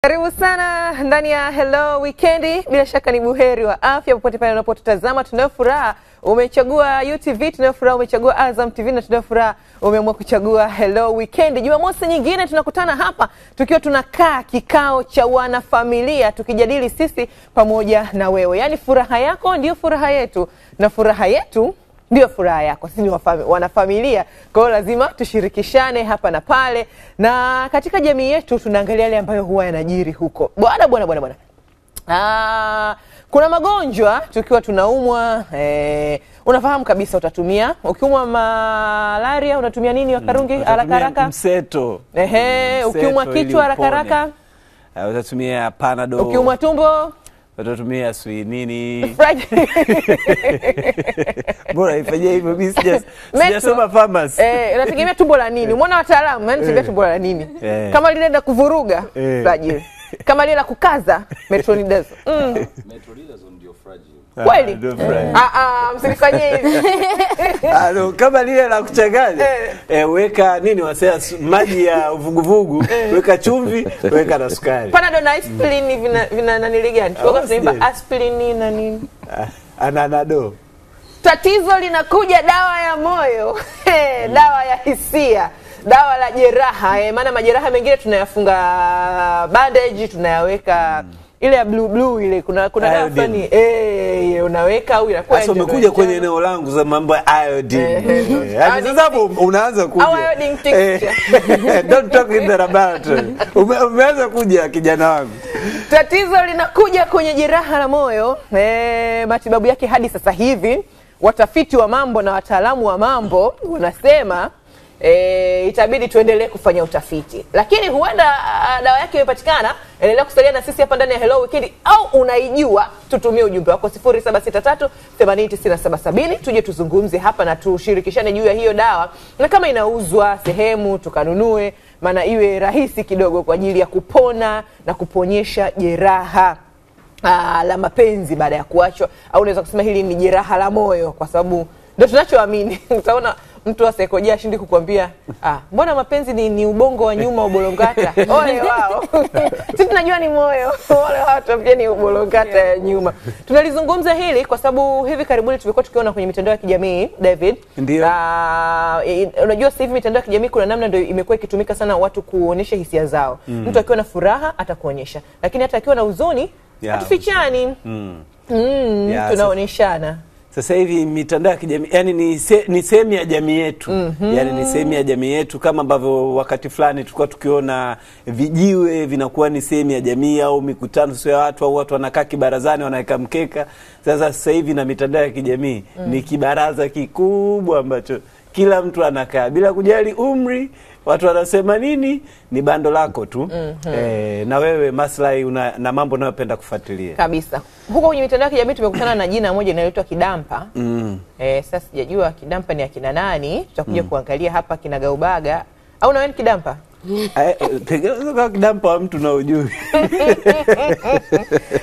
Karibu sana ndani ya Hello Weekendi. Bila shaka ni buheri wa afya popote pale unapotutazama. Tunafuraha umechagua UTV, tunafuraha umechagua Azam TV, na tunafuraha umeamua kuchagua Hello Weekendi. Jumamosi nyingine tunakutana hapa tukiwa tunakaa kikao cha wanafamilia tukijadili sisi pamoja na wewe. Yaani furaha yako ndio furaha yetu na furaha yetu ndio furaha yako. Sisi ni wanafamilia, kwa hiyo lazima tushirikishane hapa na pale. Na katika jamii yetu tunaangalia yale ambayo huwa yanajiri huko. Bwana. Kuna magonjwa tukiwa tunaumwa, unafahamu kabisa utatumia. Ukiumwa malaria unatumia nini wa Karungi haraka haraka? Mseto. Ukiumwa kichwa haraka haraka utatumia Panadol. Ukiumwa tumbo utatumia nini? Bora ifanye hivyo, mimi sijasoma pharmacy. Unategemea tumbo la nini? Umeona wataalamu, yani sivyo tumbo la nini? Kama lile la kuvuruga, fragile. Kama lile la kukaza, metronidazole. Metronidazole ndio fragile. Kweli? Msifanyie hivi. Kama lile la kuchanganya, weka nini wasema maji ya uvuguvugu, weka chumvi, weka na sukari. Panadol na aspirin vina nani gani? Tuko tunaimba aspirin na nini? Ananado. Tatizo linakuja dawa ya moyo, dawa ya hisia, dawa la jeraha. Maana majeraha mengine tunayafunga bandage, tunayaweka ile ya blue ile, kuna dawa fulani unaweka au inakuwa. Sasa umekuja kwenye eneo langu za mambo ya iodine. Hadi sasa hapo unaanza kuja. Iodine tincture. Don't talk in the laboratory. Umeanza kuja kijana wangu. Tatizo linakuja kwenye jeraha la moyo. Matibabu yake hadi sasa hivi watafiti wa mambo na wataalamu wa mambo wanasema itabidi tuendelee kufanya utafiti. Lakini huenda dawa yake imepatikana. Endelea kusalia na sisi hapa ndani ya Hello Weekendi, au unaijua, tutumie ujumbe wako 0763 809770 tuje tuzungumze hapa na tushirikishane juu ya hiyo dawa, na kama inauzwa sehemu tukanunue, maana iwe rahisi kidogo kwa ajili ya kupona na kuponyesha jeraha la mapenzi baada ya kuachwa, au unaweza kusema hili ni jeraha la moyo, kwa sababu ndio tunachoamini. Utaona mtu wa saikolojia ashindi kukwambia mbona mapenzi ni ubongo wa nyuma ubolongata. Ole wao. Sisi tunajua ni moyo. Ole wao tuambie ni ubolongata ya nyuma. Tunalizungumza hili kwa sababu hivi karibuni tulikuwa tukiona kwenye mitandao ya kijamii, David. Ndio. Unajua sasa hivi mitandao ya kijamii kuna namna ndio imekuwa ikitumika sana watu kuonesha hisia zao. Mtu akiwa na furaha atakuonyesha, lakini hata akiwa na huzuni hatufichani. Tunaoneshana. Sasa hivi mitandao ya kijamii yani ni sehemu ya jamii yetu. Yani ni sehemu ya jamii yetu, kama ambavyo wakati fulani tulikuwa tukiona vijiwe vinakuwa ni sehemu ya jamii, au mikutano sio ya watu, au watu wanakaa kibarazani wanaweka mkeka. Sasa hivi na mitandao ya kijamii ni kibaraza kikubwa ambacho kila mtu anakaa bila kujali umri, watu wanasema nini, ni bando lako tu. Na wewe maslahi na mambo unayopenda kufuatilia. Kabisa. Huko kwenye mitandao ya kijamii tumekutana na jina moja linaloitwa Kidampa. Sasa sijajua Kidampa ni akina nani, tutakuja kuangalia hapa kinagaubaga. Au na wewe Kidampa? Tegemea kwa Kidampa wa mtu na ujui.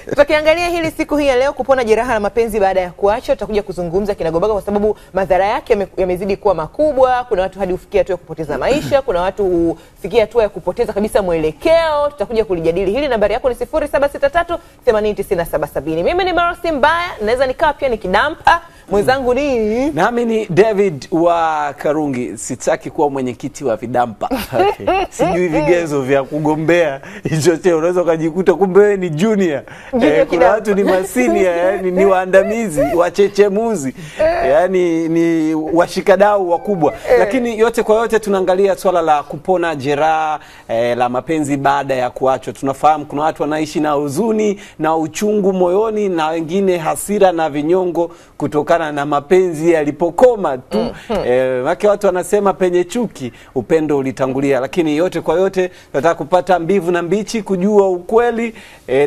Tutakiangalia hili siku hii ya leo, kupona jeraha la mapenzi baada ya kuacha. Tutakuja kuzungumza kinagaubaga kwa sababu madhara yake yamezidi kuwa makubwa. Kuna watu hadi hufikia hatua ya kupoteza maisha, kuna watu hufikia hatua ya kupoteza kabisa mwelekeo. Tutakuja kulijadili hili. Nambari yako ni 0763 809770. Mimi ni Marcy Mbaya, naweza nikawa pia ni Kidampa. Mwenzangu ni nami ni David wa Karungi. Sitaki kuwa mwenyekiti wa Vidampa. Sijui vigezo vya kugombea hicho cheo. Unaweza kujikuta kumbe wewe ni junior. Kuna watu ni masenior, yani ni waandamizi, wachechemuzi. Yani ni washikadau wakubwa. Lakini yote kwa yote tunaangalia swala la kupona jeraha la mapenzi baada ya kuachwa. Tunafahamu kuna watu wanaishi na huzuni na uchungu moyoni, na wengine hasira na vinyongo kutoka na mapenzi yalipokoma tu. Wake watu wanasema penye chuki upendo ulitangulia. Lakini yote kwa yote tunataka kupata mbivu na mbichi, kujua ukweli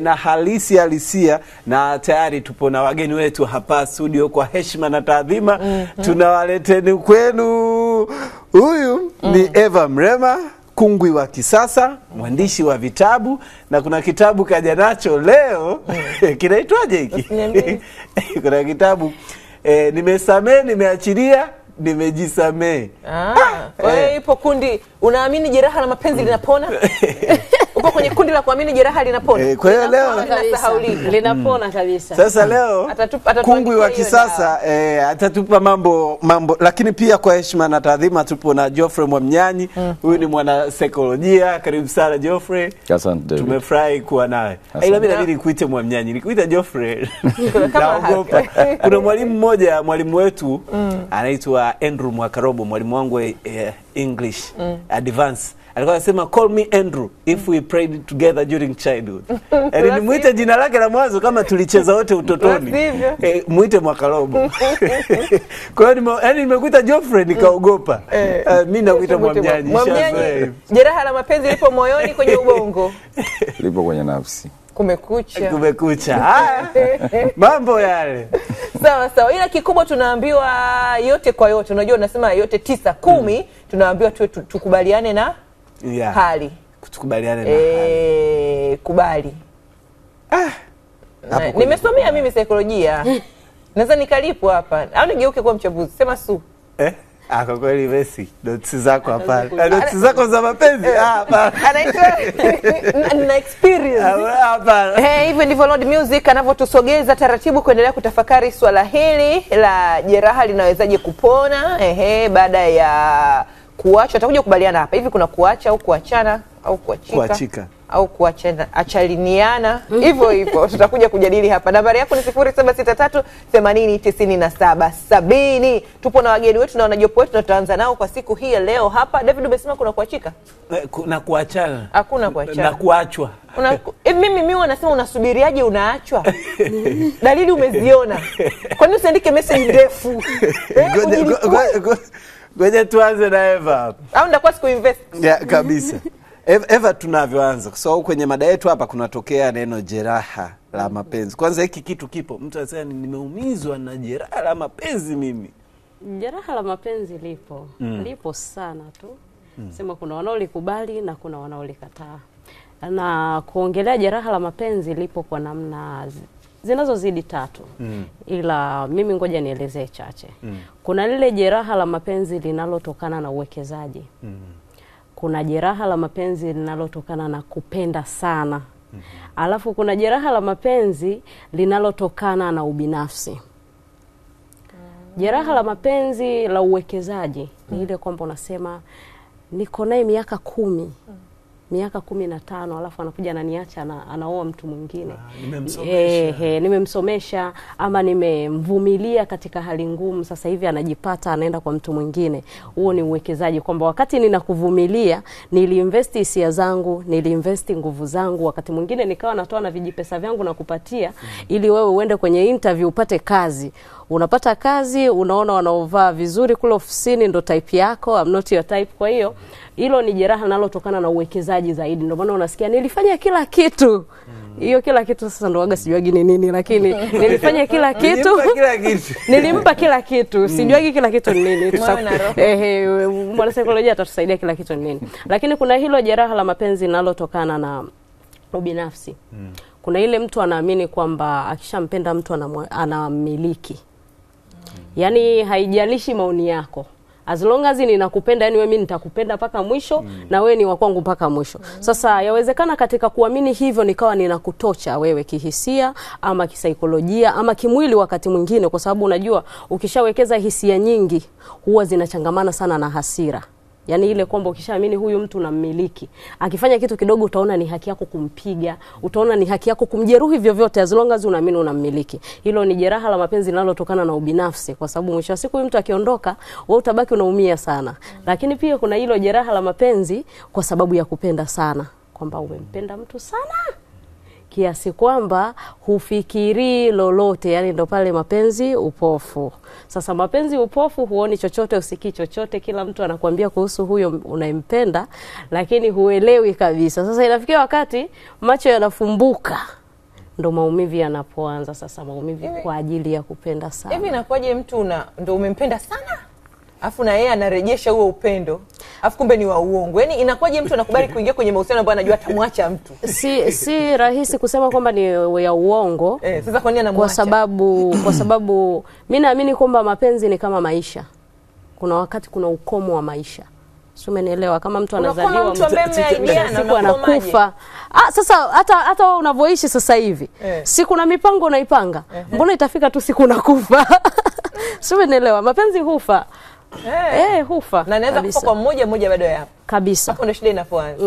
na halisia, na tayari tupo na wageni wetu hapa studio kwa heshima na taadhima. Tunawaleteni kwenu. Huyu ni Eva Mrema, kungwi wa kisasa, mwandishi wa vitabu, na kuna kitabu kaja nacho leo. Kinaitwaje hiki? Kuna kitabu nimesamee, nimeachilia, nimejisamee. Wewe ipo kundi unaamini jeraha la mapenzi linapona? Uko kwenye kundi la kuamini jeraha linapona. Kwa hiyo leo linapona kabisa. Sasa leo kungwi wa kisasa atatupa mambo, lakini pia kwa heshima na taadhima tupo na Geoffrey Mwamnyanyi. Huyu ni mwana saikolojia. Karibu sana Geoffrey. Asante. Tumefurahi kuwa nawe. Ila mimi nabidi nikuite Mwamnyanyi. Nikuita Geoffrey. Naogopa. Kuna mwalimu mmoja, mwalimu wetu anaitwa Andrew Mwakarobo, mwalimu wangu English advance. Alikuwa anasema call me Andrew if we prayed together during childhood. Nimuite jina lake la mwanzo kama tulicheza wote utotoni. Muite Mwakarobo. Kwa hiyo nimekuita Geoffrey nikaogopa. Mimi nakuita Mwamnyanyi. Mwamnyanyi, jeraha la mapenzi lipo moyoni, kwenye ubongo? Lipo kwenye nafsi. Kumekucha. Mambo yale. Sawa. Ila kikubwa tunaambiwa yote kwa yote. Unajua unasema yote 9, 10, tunaambiwa tukubaliane na hali. Tukubaliane na hali. Kubali. Nimesomea mimi saikolojia. Naweza nikalipo hapa. Au nigeuke kuwa mchambuzi. Sema Su. Kwa kweli Messi, notes zako hapana. Notes zako za mapenzi? Hapana. Anaitwa na experience. Hapana. Hivyo ndivyo Lord Music anavyotusogeza taratibu kuendelea kutafakari swala hili la jeraha linawezaje kupona. Baada ya kuacha, tutakuja kubaliana hapa. Hivi kuna kuacha au kuachana au kuachika au kuachana, achaliniana, hivyo tutakuja kujadili hapa. Nambari yako ni 0763 80 97 70. Tupo na wageni wetu na wanajopo wetu na tutaanza nao kwa siku hii ya leo hapa. David, umesema kuna kuachika? Kuna kuachana. Hakuna kuachana. Na kuachwa. Mimi wanasema unasubiriaje unaachwa? Dalili umeziona. Kwa nini usiandike message ndefu? Ngoja tuanze na Eva. Au ndakuwa siku invest. Kabisa. Eva, tunavyoanza. So kwenye mada yetu hapa kunatokea neno jeraha la mapenzi. Kwanza hiki kitu kipo. Mtu anasema nimeumizwa na jeraha la mapenzi mimi. Jeraha la mapenzi lipo. Lipo sana tu. Sema kuna wanaolikubali na kuna wanaolikataa. Na kuongelea jeraha la mapenzi lipo kwa namna zinazozidi 3. Ila mimi ngoja nielezee chache. Kuna lile jeraha la mapenzi linalotokana na uwekezaji. Kuna jeraha la mapenzi linalotokana na kupenda sana. Alafu kuna jeraha la mapenzi linalotokana na ubinafsi. Jeraha la mapenzi la uwekezaji ni ile kwamba unasema niko naye miaka 10, miaka 15, alafu anakuja ananiacha anaoa mtu mwingine. Nimemsomesha ama nimemvumilia katika hali ngumu, sasa hivi anajipata anaenda kwa mtu mwingine. Huo ni uwekezaji, kwamba wakati ninakuvumilia niliinvest hisia zangu, niliinvest nguvu zangu, wakati mwingine nikawa natoa na vijipesa vyangu na kupatia ili wewe uende kwenye interview upate kazi. Unapata kazi, unaona wanaovaa vizuri kule ofisini ndo type yako, I'm not your type. Kwa hiyo hilo ni jeraha linalotokana na uwekezaji zaidi. Ndio maana unasikia nilifanya kila kitu. Hiyo kila kitu sasa ndo waga sijuagi ni nini, lakini nilifanya kila kitu. Nilimpa kila kitu. Sijuagi kila kitu ni nini. Mwana saikolojia atatusaidia kila kitu ni nini. Lakini kuna hilo jeraha la mapenzi linalotokana na ubinafsi. Kuna ile mtu anaamini kwamba akishampenda mtu anamiliki. Yaani haijalishi maoni yako. As long as ninakupenda, yani wewe mimi nitakupenda mpaka mwisho na wewe ni wa kwangu mpaka mwisho. Sasa yawezekana katika kuamini hivyo nikawa ninakutocha wewe kihisia ama kisaikolojia ama kimwili wakati mwingine, kwa sababu unajua ukishawekeza hisia nyingi huwa zinachangamana sana na hasira. Yaani ile kwamba ukishaamini huyu mtu unammiliki, akifanya kitu kidogo utaona ni haki yako kumpiga, utaona ni haki yako kumjeruhi vyovyote as long as unaamini unammiliki. Hilo ni jeraha la mapenzi linalotokana na ubinafsi, kwa sababu mwisho wa siku huyu mtu akiondoka wewe utabaki unaumia sana. Lakini pia kuna hilo jeraha la mapenzi kwa sababu ya kupenda sana, kwamba umempenda mtu sana kiasi kwamba hufikiri lolote, yani ndo pale mapenzi upofu. Sasa mapenzi upofu, huoni chochote, usikii chochote, kila mtu anakuambia kuhusu huyo unayempenda, lakini huelewi kabisa. Sasa inafikia wakati macho yanafumbuka, ndo maumivu yanapoanza. Sasa maumivu kwa ajili ya kupenda sana. Hivi inakuwaje mtu ndo umempenda sana, afu na yeye anarejesha huo upendo, afu kumbe ni wa uongo? Yaani inakuwaje mtu anakubali kuingia kwenye mahusiano ambayo anajua atamwacha mtu? Si rahisi kusema kwamba ni ya uongo. Sasa kwa nini anamwacha? Kwa sababu mimi naamini kwamba mapenzi ni kama maisha. Kuna wakati kuna ukomo wa maisha. Sio, umenielewa? Kama mtu Unakuwa anazaliwa mtu ambaye mmeaidiana, siku anakufa. Sasa hata wewe unavyoishi sasa hivi, siku na mipango unaipanga. Mbona itafika tu siku unakufa? Sio, umenielewa? Mapenzi hufa. Hufa. Na naweza kufa kwa mmoja mmoja bado yapo. Kabisa. Hapo ndio shida inapoanza.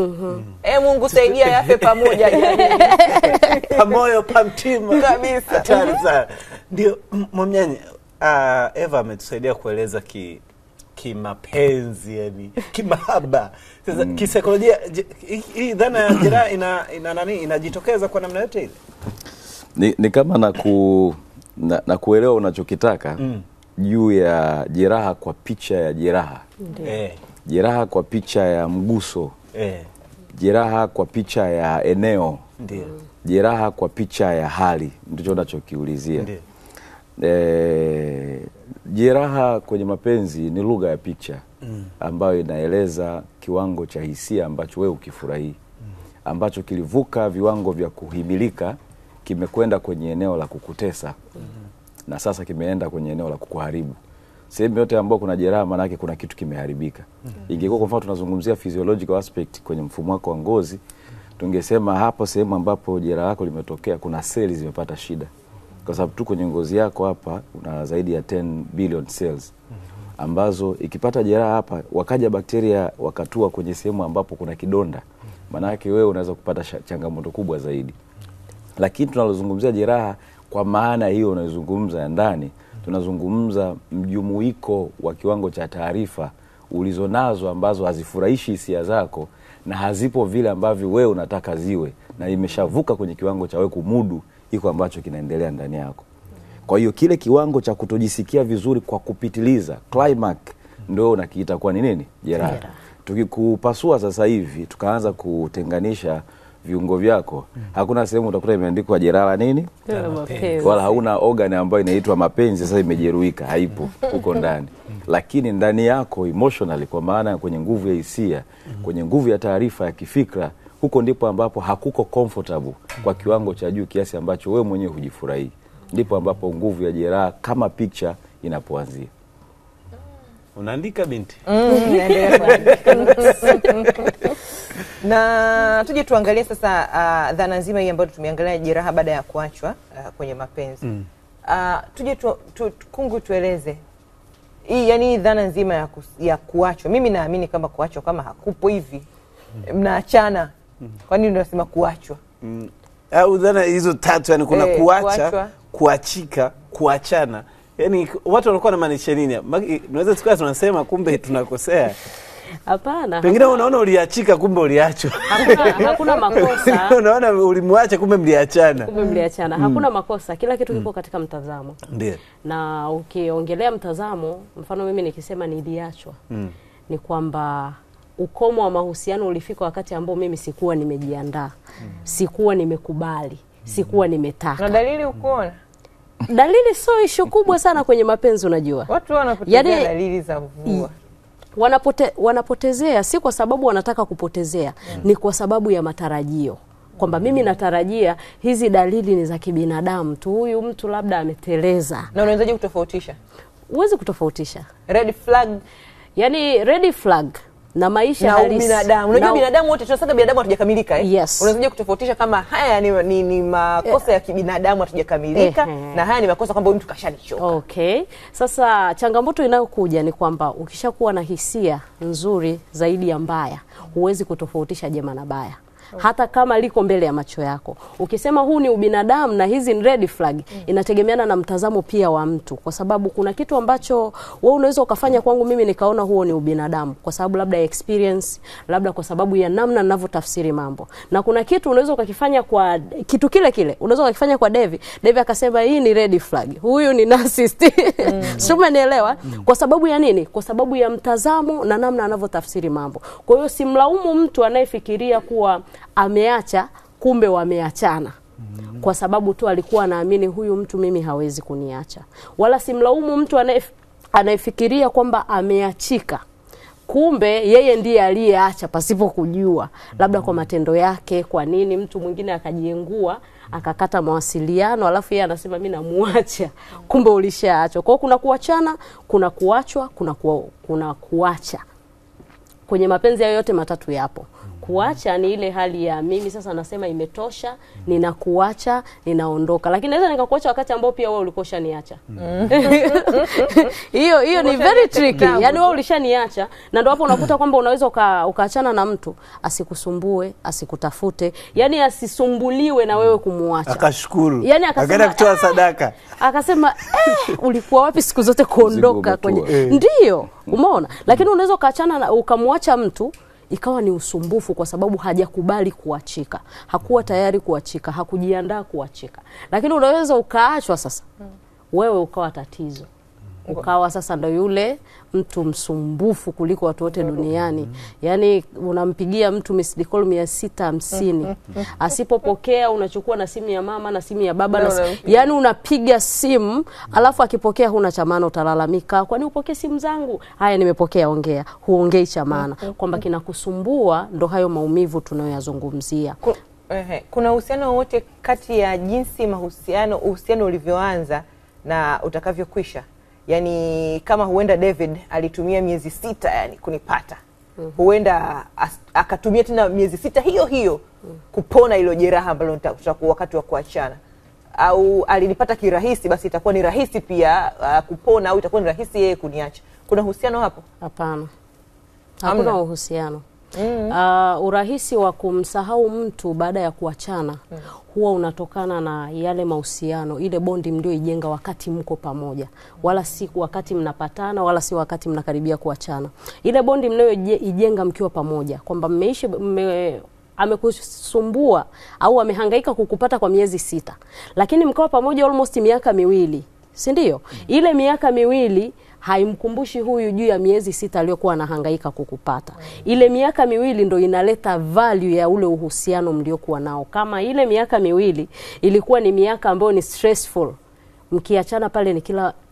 Mungu saidia yafe pamoja jamani. Pamoyo pamtima Kabisa. Hatari sana. Ndio Mwamnyanyi, Eva ametusaidia kueleza kimapenzi, yani kimahaba. Sasa kisaikolojia hii dhana ya jeraha inajitokeza kwa namna yote ile? Ni kama na kuelewa unachokitaka juu ya jeraha kwa picha ya jeraha. Jeraha kwa picha ya mguso. Jeraha kwa picha ya eneo. Ndio. Jeraha kwa picha ya hali, ndicho unachokiulizia. Ndio. Jeraha kwenye mapenzi ni lugha ya picha ambayo inaeleza kiwango cha hisia ambacho wewe ukifurahi, ambacho kilivuka viwango vya kuhimilika, kimekwenda kwenye eneo la kukutesa, na sasa kimeenda kwenye eneo la kukuharibu. Sehemu yote ambayo kuna jeraha maana yake kuna kitu kimeharibika. Ingekuwa kwa mfano tunazungumzia physiological aspect kwenye mfumo wako wa ngozi, tungesema hapo sehemu ambapo jeraha lako limetokea kuna seli zimepata shida. Kwa sababu tu kwenye ngozi yako hapa una zaidi ya 10 billion cells ambazo ikipata jeraha hapa, wakaja bakteria wakatua kwenye sehemu ambapo kuna kidonda, maana yake wewe unaweza kupata changamoto kubwa zaidi. Lakini tunalozungumzia jeraha kwa maana hiyo unazungumza ya ndani, tunazungumza mjumuiko wa kiwango cha taarifa ulizonazo ambazo hazifurahishi hisia zako na hazipo vile ambavyo wewe unataka ziwe, na imeshavuka kwenye kiwango cha wewe kumudu iko ambacho kinaendelea ndani yako. Kwa hiyo kile kiwango cha kutojisikia vizuri kwa kupitiliza, climax, ndio unakiita kwa nini? Jeraha. Tukikupasua sasa hivi tukaanza kutenganisha viungo vyako, hakuna sehemu utakuta imeandikwa jeraha nini? Wala hauna organ ambayo inaitwa mapenzi sasa imejeruhika, haipo huko ndani. Lakini ndani yako emotionally, kwa maana kwenye nguvu ya hisia, kwenye nguvu ya taarifa ya kifikra, huko ndipo ambapo hakuko comfortable kwa kiwango cha juu kiasi ambacho wewe mwenyewe hujifurahi. Ndipo ambapo nguvu ya jeraha kama picture inapoanzia. Unaandika binti? Na tuje tuangalie sasa dhana nzima hii ambayo tumeangalia jeraha baada ya kuachwa kwenye mapenzi. Tuje Kungu tueleze hii, yani dhana nzima ya kuachwa. Mimi naamini kama kuachwa kama hakupo hivi mnaachana. Kwa nini unasema kuachwa? Au dhana hizo tatu, yani kuna kuacha, kuachika, kuachana. Yani watu wanakuwa na maanisha nini? Tunaweza tukawa tunasema kumbe tunakosea. Hapana. Pengine unaona uliachika kumbe uliachwa. Hakuna makosa. Unaona ulimwacha kumbe mliachana. Kumbe mliachana. Hakuna makosa. Kila kitu kipo katika mtazamo. Ndio. Na ukiongelea mtazamo, mfano mimi nikisema niliachwa, ni kwamba ukomo wa mahusiano ulifika wakati ambao mimi sikuwa nimejiandaa. Sikuwa nimekubali. Sikuwa nimetaka. Na dalili ukoona? Dalili sio issue kubwa sana kwenye mapenzi, unajua. Watu wanapotezea dalili za mvua. Wanapotezea si kwa sababu wanataka kupotezea, ni kwa sababu ya matarajio. Kwamba mimi natarajia hizi dalili ni za kibinadamu tu, huyu mtu labda ameteleza. Na unawezaje kutofautisha? Huwezi kutofautisha. Red flag, yani red flag na maisha na halisi. Binadamu. Unajua binadamu wote tunasema binadamu hatujakamilika Yes. Unawezaje kutofautisha kama haya ni makosa ya kibinadamu hatujakamilika na haya ni makosa kwamba mtu kashanichoka? Okay. Sasa changamoto inayokuja ni kwamba ukishakuwa na hisia nzuri zaidi ya mbaya, huwezi kutofautisha jema na baya. Hata kama liko mbele ya macho yako. Ukisema huu ni ubinadamu na hizi ni red flag, inategemeana na mtazamo pia wa mtu. Kwa sababu kuna kitu ambacho wewe unaweza ukafanya kwangu mimi nikaona huo ni ubinadamu kwa sababu labda experience, labda kwa sababu ya namna ninavyotafsiri mambo. Na kuna kitu unaweza ukakifanya kwa kitu kile kile, unaweza ukakifanya kwa Devi akasema hii ni red flag, huyu ni narcissist. Sio, umenielewa? Kwa sababu ya nini? Kwa sababu ya mtazamo na namna anavyotafsiri mambo. Kwa hiyo simlaumu mtu anayefikiria kuwa ameacha kumbe wameachana kwa sababu tu alikuwa anaamini huyu mtu mimi hawezi kuniacha. Wala simlaumu mtu anayefikiria kwamba ameachika kumbe yeye ndiye aliyeacha pasipo kujua, labda kwa matendo yake. Kwa nini mtu mwingine akajiengua akakata mawasiliano alafu yeye anasema mimi namuacha, kumbe ulishaachwa. Kwa hiyo kuna kuachana, kuna kuachwa, kuna kuacha. kwenye mapenzi hayo yote matatu yapo. Kuacha ni ile hali ya mimi sasa nasema imetosha, ninakuacha, ninaondoka. Lakini naweza nikakuacha wakati ambao pia wewe ulikuwa ushaniacha. Hiyo ni very tricky. Yaani wewe ulishaniacha na ndio hapo unakuta kwamba unaweza ukaachana na mtu asikusumbue, asikutafute, yaani asisumbuliwe na wewe kumuacha. Akashukuru. Yaani akaenda kutoa sadaka. Akasema ulikuwa wapi siku zote kuondoka kwenye. Ndio, umeona? Lakini unaweza ukaachana na ukamwacha mtu ikawa ni usumbufu kwa sababu hajakubali kuachika. Hakuwa tayari kuachika, hakujiandaa kuachika. Lakini unaweza ukaachwa sasa. Wewe ukawa tatizo. Ukawa sasa ndo yule mtu msumbufu kuliko watu wote duniani. Yaani unampigia mtu missed call 650. Asipopokea unachukua na simu ya mama na simu ya baba yaani unapiga simu alafu akipokea huna cha maana utalalamika. Kwani upokee simu zangu? Haya nimepokea, ongea. Huongei cha maana. Kwamba kinakusumbua ndo hayo maumivu tunayoyazungumzia. Kuna uhusiano wote kati ya jinsi uhusiano ulivyoanza na utakavyokwisha? Yani kama huenda David alitumia miezi 6 yani kunipata. Huenda akatumia tena miezi 6 hiyo kupona hilo jeraha ambalo tutakuwa wakati wa kuachana. Au alinipata kirahisi basi itakuwa ni rahisi pia kupona, au itakuwa ni rahisi yeye kuniacha. Kuna uhusiano hapo? Hapana. Hakuna uhusiano. Urahisi wa kumsahau mtu baada ya kuachana huwa unatokana na yale mahusiano, ile bondi mlioijenga wakati mko pamoja, wala si wakati mnapatana, wala si wakati mnakaribia kuachana. Ile bondi mlioijenga mkiwa pamoja, kwamba mmeishi amekusumbua au amehangaika kukupata kwa miezi 6, lakini mkawa pamoja almost miaka 2, si ndio? Ile miaka 2 haimkumbushi huyu juu ya miezi 6 aliyokuwa anahangaika kukupata. Ile miaka 2 ndo inaleta value ya ule uhusiano mliokuwa nao. Kama ile miaka 2 ilikuwa ni miaka ambayo ni stressful, mkiachana pale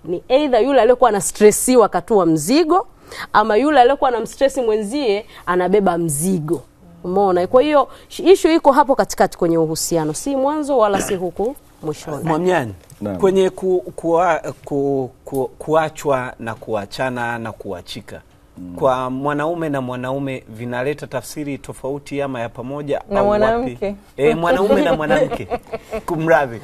ni either yule aliyokuwa ana stressiwa katua mzigo, ama yule aliyokuwa na mstressi mwenzie anabeba mzigo. Umeona? Kwa hiyo issue iko hapo katikati kwenye uhusiano, si mwanzo wala si huku mwishoni. Mwamnyani, kwenye kuachwa na kuachana na kuachika, kwa mwanaume na mwanaume vinaleta tafsiri tofauti ama ya pamoja na au mwanamke? Mwanaume na mwanamke. Kumradhi.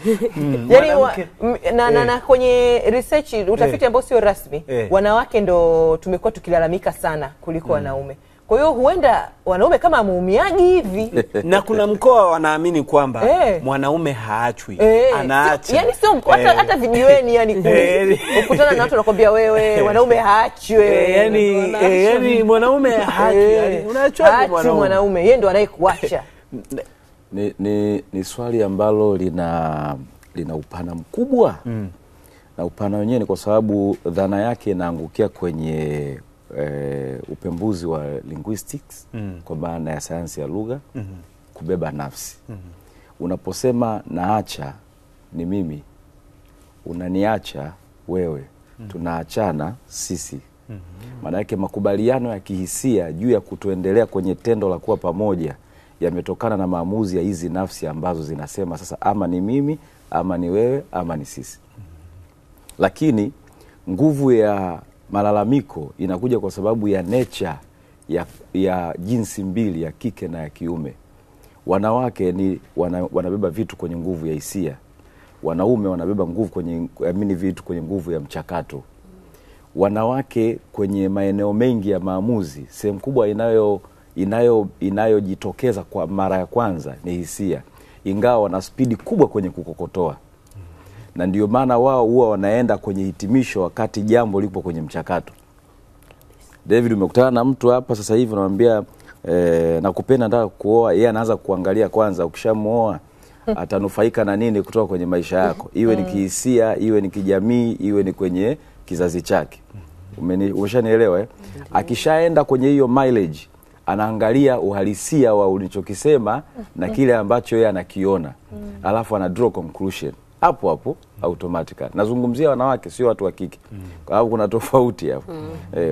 Na kwenye research utafiti ambao sio rasmi, wanawake ndo tumekuwa tukilalamika sana kuliko wanaume. Kwa hiyo huenda wanaume kama muumiaji hivi. Na kuna mkoa wanaamini kwamba mwanaume haachwi, anaacha. Yaani sio hata vijiweni yani ukutana na watu wanakuambia wewe wanaume haachwe. Yani mwanaume haachwi. Unaachwa mwanaume, yeye ndo anayekuacha. Ni swali ambalo lina upana mkubwa. Na upana wenyewe ni kwa sababu dhana yake inaangukia kwenye upembuzi wa linguistics, kwa maana ya sayansi ya lugha, kubeba nafsi. Unaposema naacha ni mimi, unaniacha wewe, tunaachana sisi. Maana yake makubaliano ya kihisia juu ya kutoendelea kwenye tendo la kuwa pamoja yametokana na maamuzi ya hizi nafsi ambazo zinasema sasa ama ni mimi, ama ni wewe, ama ni sisi. Lakini nguvu ya malalamiko inakuja kwa sababu ya nature ya jinsi mbili, ya kike na ya kiume. Wanawake wanabeba vitu kwenye nguvu ya hisia. Wanaume wanabeba nguvu vitu kwenye nguvu ya mchakato. Wanawake kwenye maeneo mengi ya maamuzi, sehemu kubwa inayojitokeza kwa mara ya kwanza ni hisia, ingawa wana spidi kubwa kwenye kukokotoa. Na ndio maana wao huwa wanaenda kwenye hitimisho wakati jambo lipo kwenye mchakato. David, umekutana na mtu hapa sasa hivi unamwambia nakupenda, nataka kuoa, yeye anaanza kuangalia kwanza ukishamuoa atanufaika na nini kutoka kwenye maisha yako, iwe ni kihisia, iwe ni kijamii, iwe ni kwenye kizazi chake. Umeshanielewa? Akishaenda kwenye hiyo mileage, anaangalia uhalisia wa ulichokisema na kile ambacho yeye anakiona, alafu ana draw conclusion hapo automatically. Nazungumzia wanawake, sio watu wa kike. Kwa sababu kuna tofauti hapo.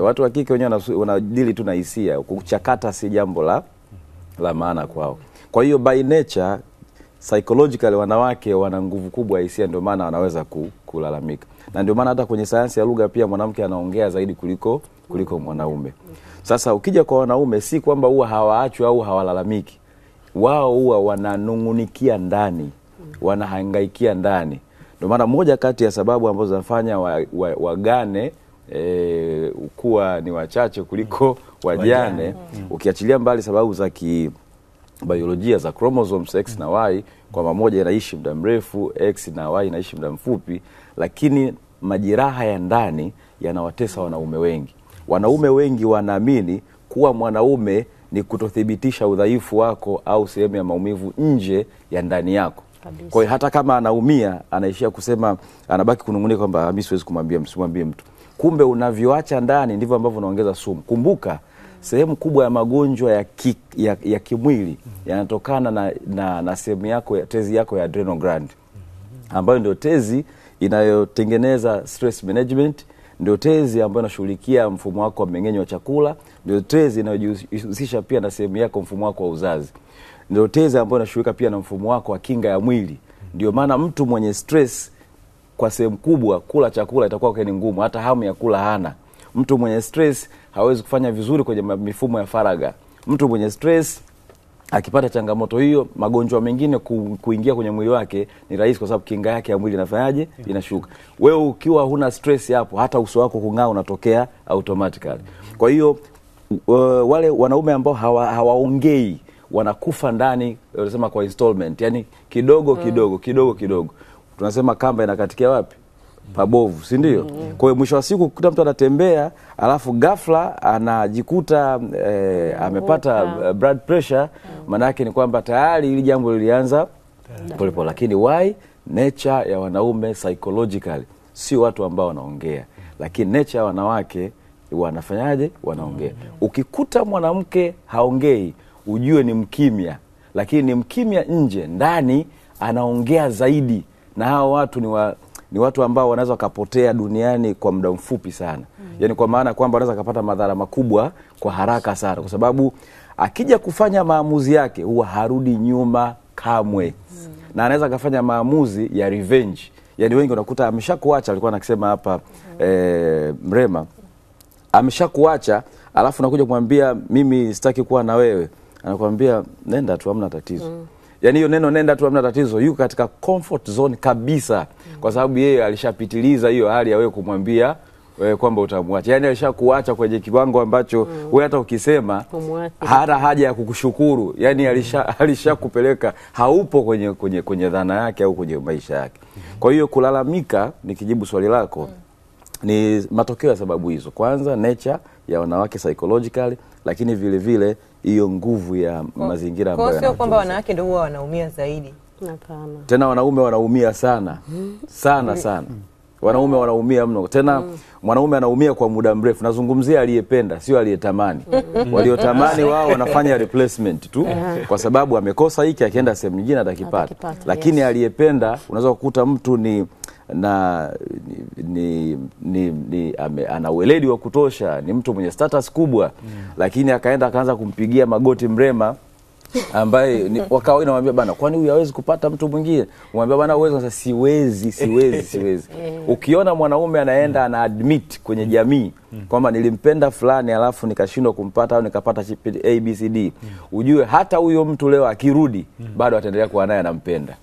Watu wa kike wenyewe wanadili tu na hisia, kuchakata si jambo la maana kwao. Kwa hiyo by nature psychologically wanawake wana nguvu kubwa ya hisia, ndio maana wanaweza kulalamika. Na ndio maana hata kwenye sayansi ya lugha pia mwanamke anaongea zaidi kuliko mwanaume. Sasa ukija kwa wanaume, si kwamba huwa hawaachwi au hawalalamiki. Wao huwa wananungunikia ndani, wanahangaikia ndani. Ndio maana moja kati ya sababu ambazo zinafanya wagane kuwa ni wachache kuliko wajane, ukiachilia mbali sababu za biolojia za chromosomes X na Y, kwa moja inaishi muda mrefu, X na Y inaishi muda mfupi, lakini majeraha ya ndani yanawatesa wanaume wengi. Wanaume wengi wanaamini kuwa mwanaume ni kutothibitisha udhaifu wako au sehemu ya maumivu nje ya ndani yako. Kwa hiyo hata kama anaumia, anaishia kusema, anabaki kunungunika kwamba mimi siwezi kumwambia mtu. Kumbe unavyoacha ndani ndivyo ambavyo unaongeza sumu. Kumbuka sehemu kubwa ya magonjwa ya kimwili yanatokana na sehemu yako ya tezi yako ya adrenal gland, ambayo ndio tezi inayotengeneza stress management, ndio tezi ambayo inashughulikia mfumo wako wa mmeng'enyo wa chakula, ndio tezi inayojihusisha pia na sehemu yako mfumo wako wa uzazi, ndio tezi ambayo inashughulika pia na mfumo wako wa kinga ya mwili. Ndio maana mtu mwenye stress kwa sehemu kubwa kula chakula itakuwa kwake ni ngumu, hata hamu ya kula hana. Mtu mwenye stress hawezi kufanya vizuri kwenye mifumo ya faraga. Mtu mwenye stress akipata changamoto hiyo, magonjwa mengine kuingia kwenye mwili wake ni rahisi, kwa sababu kinga yake ya mwili inafanyaje? Inashuka. Wewe ukiwa huna stress hapo, hata uso wako kung'aa unatokea automatically. Kwa hiyo wale wanaume ambao hawaongei wanakufa ndani, wanasema kwa installment, yani kidogo kidogo. Tunasema kamba inakatikia wapi? Pabovu, si ndio? Kwa hiyo mwisho wa siku kukuta mtu anatembea alafu ghafla anajikuta amepata blood pressure, maana yake ni kwamba tayari ili jambo lilianza polepole. Lakini why? Nature ya wanaume psychologically si watu ambao wanaongea, lakini nature ya wanawake wanafanyaje? Wanaongea. Ukikuta mwanamke haongei, ujue ni mkimya, lakini ni mkimya nje, ndani anaongea zaidi. Na hao watu ni watu ambao wanaweza kupotea duniani kwa muda mfupi sana. Yaani kwa maana kwamba wanaweza kupata madhara makubwa kwa haraka sana, kwa sababu akija kufanya maamuzi yake huwa harudi nyuma kamwe. Na anaweza kufanya maamuzi ya revenge. Yaani wengi unakuta ameshakuacha, alikuwa anasema hapa Mrema, ameshakuacha alafu nakuja kumwambia mimi sitaki kuwa na wewe, anakuambia nenda tu, hamna tatizo. Yaani hiyo neno nenda tu hamna tatizo, yuko katika comfort zone kabisa, kwa sababu yeye alishapitiliza hiyo hali ya wewe kumwambia wewe kwamba utamwacha. Yaani alishakuacha kwenye kiwango ambacho wewe hata ukisema hana haja ya kukushukuru. Yaani alishakupeleka, haupo kwenye dhana yake au kwenye maisha yake. Kwa hiyo kulalamika, nikijibu swali lako, ni matokeo ya sababu hizo. Kwanza nature ya wanawake psychologically, lakini vile vile hiyo nguvu ya mazingira ambayo sio kwamba wanawake ndio huwa wanaumia zaidi. Hapana. Tena wanaume wanaumia sana. Sana. Wanaume wanaumia mno. Tena mwanaume anaumia kwa muda mrefu. Nazungumzia aliyependa, sio aliyetamani. Waliotamani wao wanafanya replacement tu, kwa sababu amekosa hiki, akienda sehemu nyingine atakipata. Lakini aliyependa unaweza kukuta mtu ana ueledi wa kutosha, ni mtu mwenye status kubwa, lakini akaanza kumpigia magoti Mrema ambaye wakao inamwambia bana, kwani huyu hawezi kupata mtu mwingine? Mwambia bana uwezo, sasa siwezi. Ukiona mwanaume anaenda ana admit kwenye jamii kwamba nilimpenda fulani alafu nikashindwa kumpata au nikapata ABCD, ujue hata huyo mtu leo akirudi bado ataendelea kuwa naye anampenda.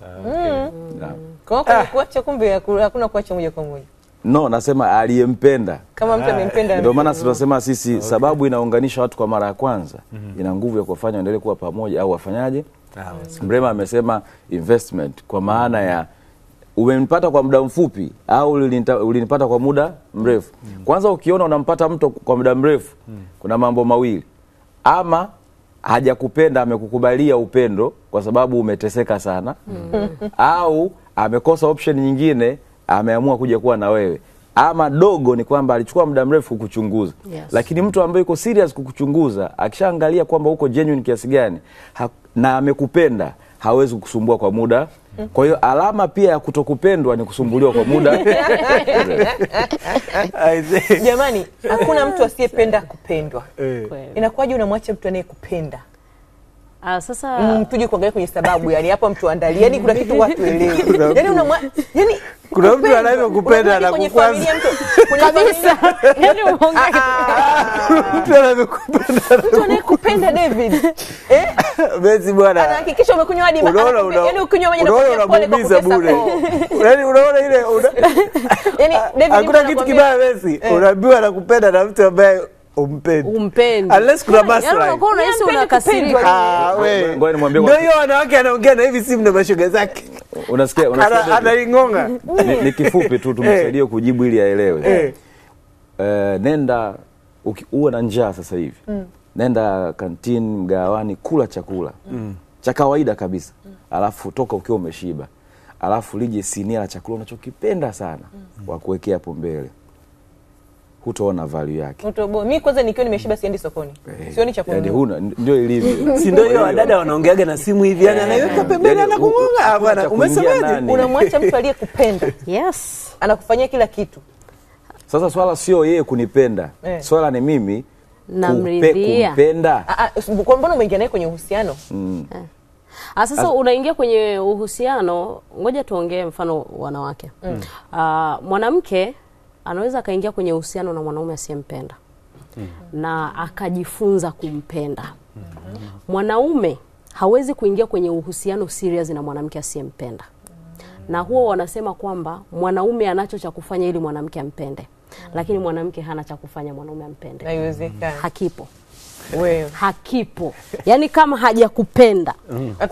Kwa kuacha, kumbe hakuna kuacha moja kwa moja. No, nasema aliyempenda. Kama mtu amempenda. Ndio maana tunasema sisi sababu inaunganisha watu kwa mara ya kwanza, ina nguvu ya kuwafanya waendelee kuwa pamoja au wafanyaje? Mrema amesema investment, kwa maana ya umenipata kwa muda mfupi au ulinipata kwa muda mrefu. Kwanza ukiona unampata mtu kwa muda mrefu, kuna mambo mawili. Ama hajakupenda, amekukubalia upendo kwa sababu umeteseka sana, au amekosa option nyingine, ameamua kuja kuwa na wewe. Ama dogo ni kwamba alichukua muda mrefu kukuchunguza. Lakini mtu ambaye yuko serious kukuchunguza, akishaangalia kwamba uko genuine kiasi gani na amekupenda, hawezi kukusumbua kwa muda. Kwa hiyo alama pia ya kutokupendwa ni kusumbuliwa kwa muda. Jamani, hakuna mtu asiyependa kupendwa. Inakuwaje unamwacha mtu anayekupenda? Sasa tuje kuangalia kwenye sababu, yani hapa mtu andalie, yani kuna kitu watu elewe. Yani kuna mtu anavyokupenda na kukwaza kabisa. Yani umeongea mtu anavyokupenda. Mtu anayekupenda David. Basi bwana. Anahakikisha umekunywa hadi yani ukinywa maji na pole kwa kutesa bure. Yani unaona ile yani David, hakuna kitu kibaya basi. Unaambiwa anakupenda na mtu ambaye umpendi. Unless kuna maslahi. Yaani unakuwa unahisi unakasirika. Wewe. Ngoja nimwambie ndio hiyo wanawake anaongea na hivi simu na mashoga zake. Unasikia analingonga. Ni kifupi tu tumsaidie kujibu ili aelewe. Nenda uwe na njaa sasa hivi. Nenda kantini, mgawani, kula chakula. Cha kawaida kabisa. Alafu toka ukiwa umeshiba. Alafu lije sinia la chakula unachokipenda sana wa kuwekea hapo mbele. Hutaona value yake. Mimi kwanza nikiwa nimeshiba siendi sokoni. Sioni cha kununua. Yaani huna ndio ilivyo. Si ndio hiyo wadada wanaongeaga na simu hivi, yani anaiweka pembeni anakungonga. Bwana umesemaje? Unamwacha mtu aliyekupenda. Yes. Anakufanyia kila kitu. Sasa swala sio yeye kunipenda. Swala ni mimi kumpenda. Kwa mbona umeingia naye kwenye uhusiano? Sasa unaingia kwenye uhusiano, ngoja tuongee mfano wanawake. Mwanamke anaweza akaingia kwenye uhusiano na mwanaume asiyempenda na akajifunza kumpenda. Mwanaume hawezi kuingia kwenye uhusiano serious na mwanamke asiyempenda. Na huo wanasema kwamba mwanaume anacho cha kufanya ili mwanamke ampende. Lakini mwanamke hana cha kufanya mwanaume ampende. Haiwezekani. Hakipo. Wewe. Hakipo. Yani kama hajakupenda,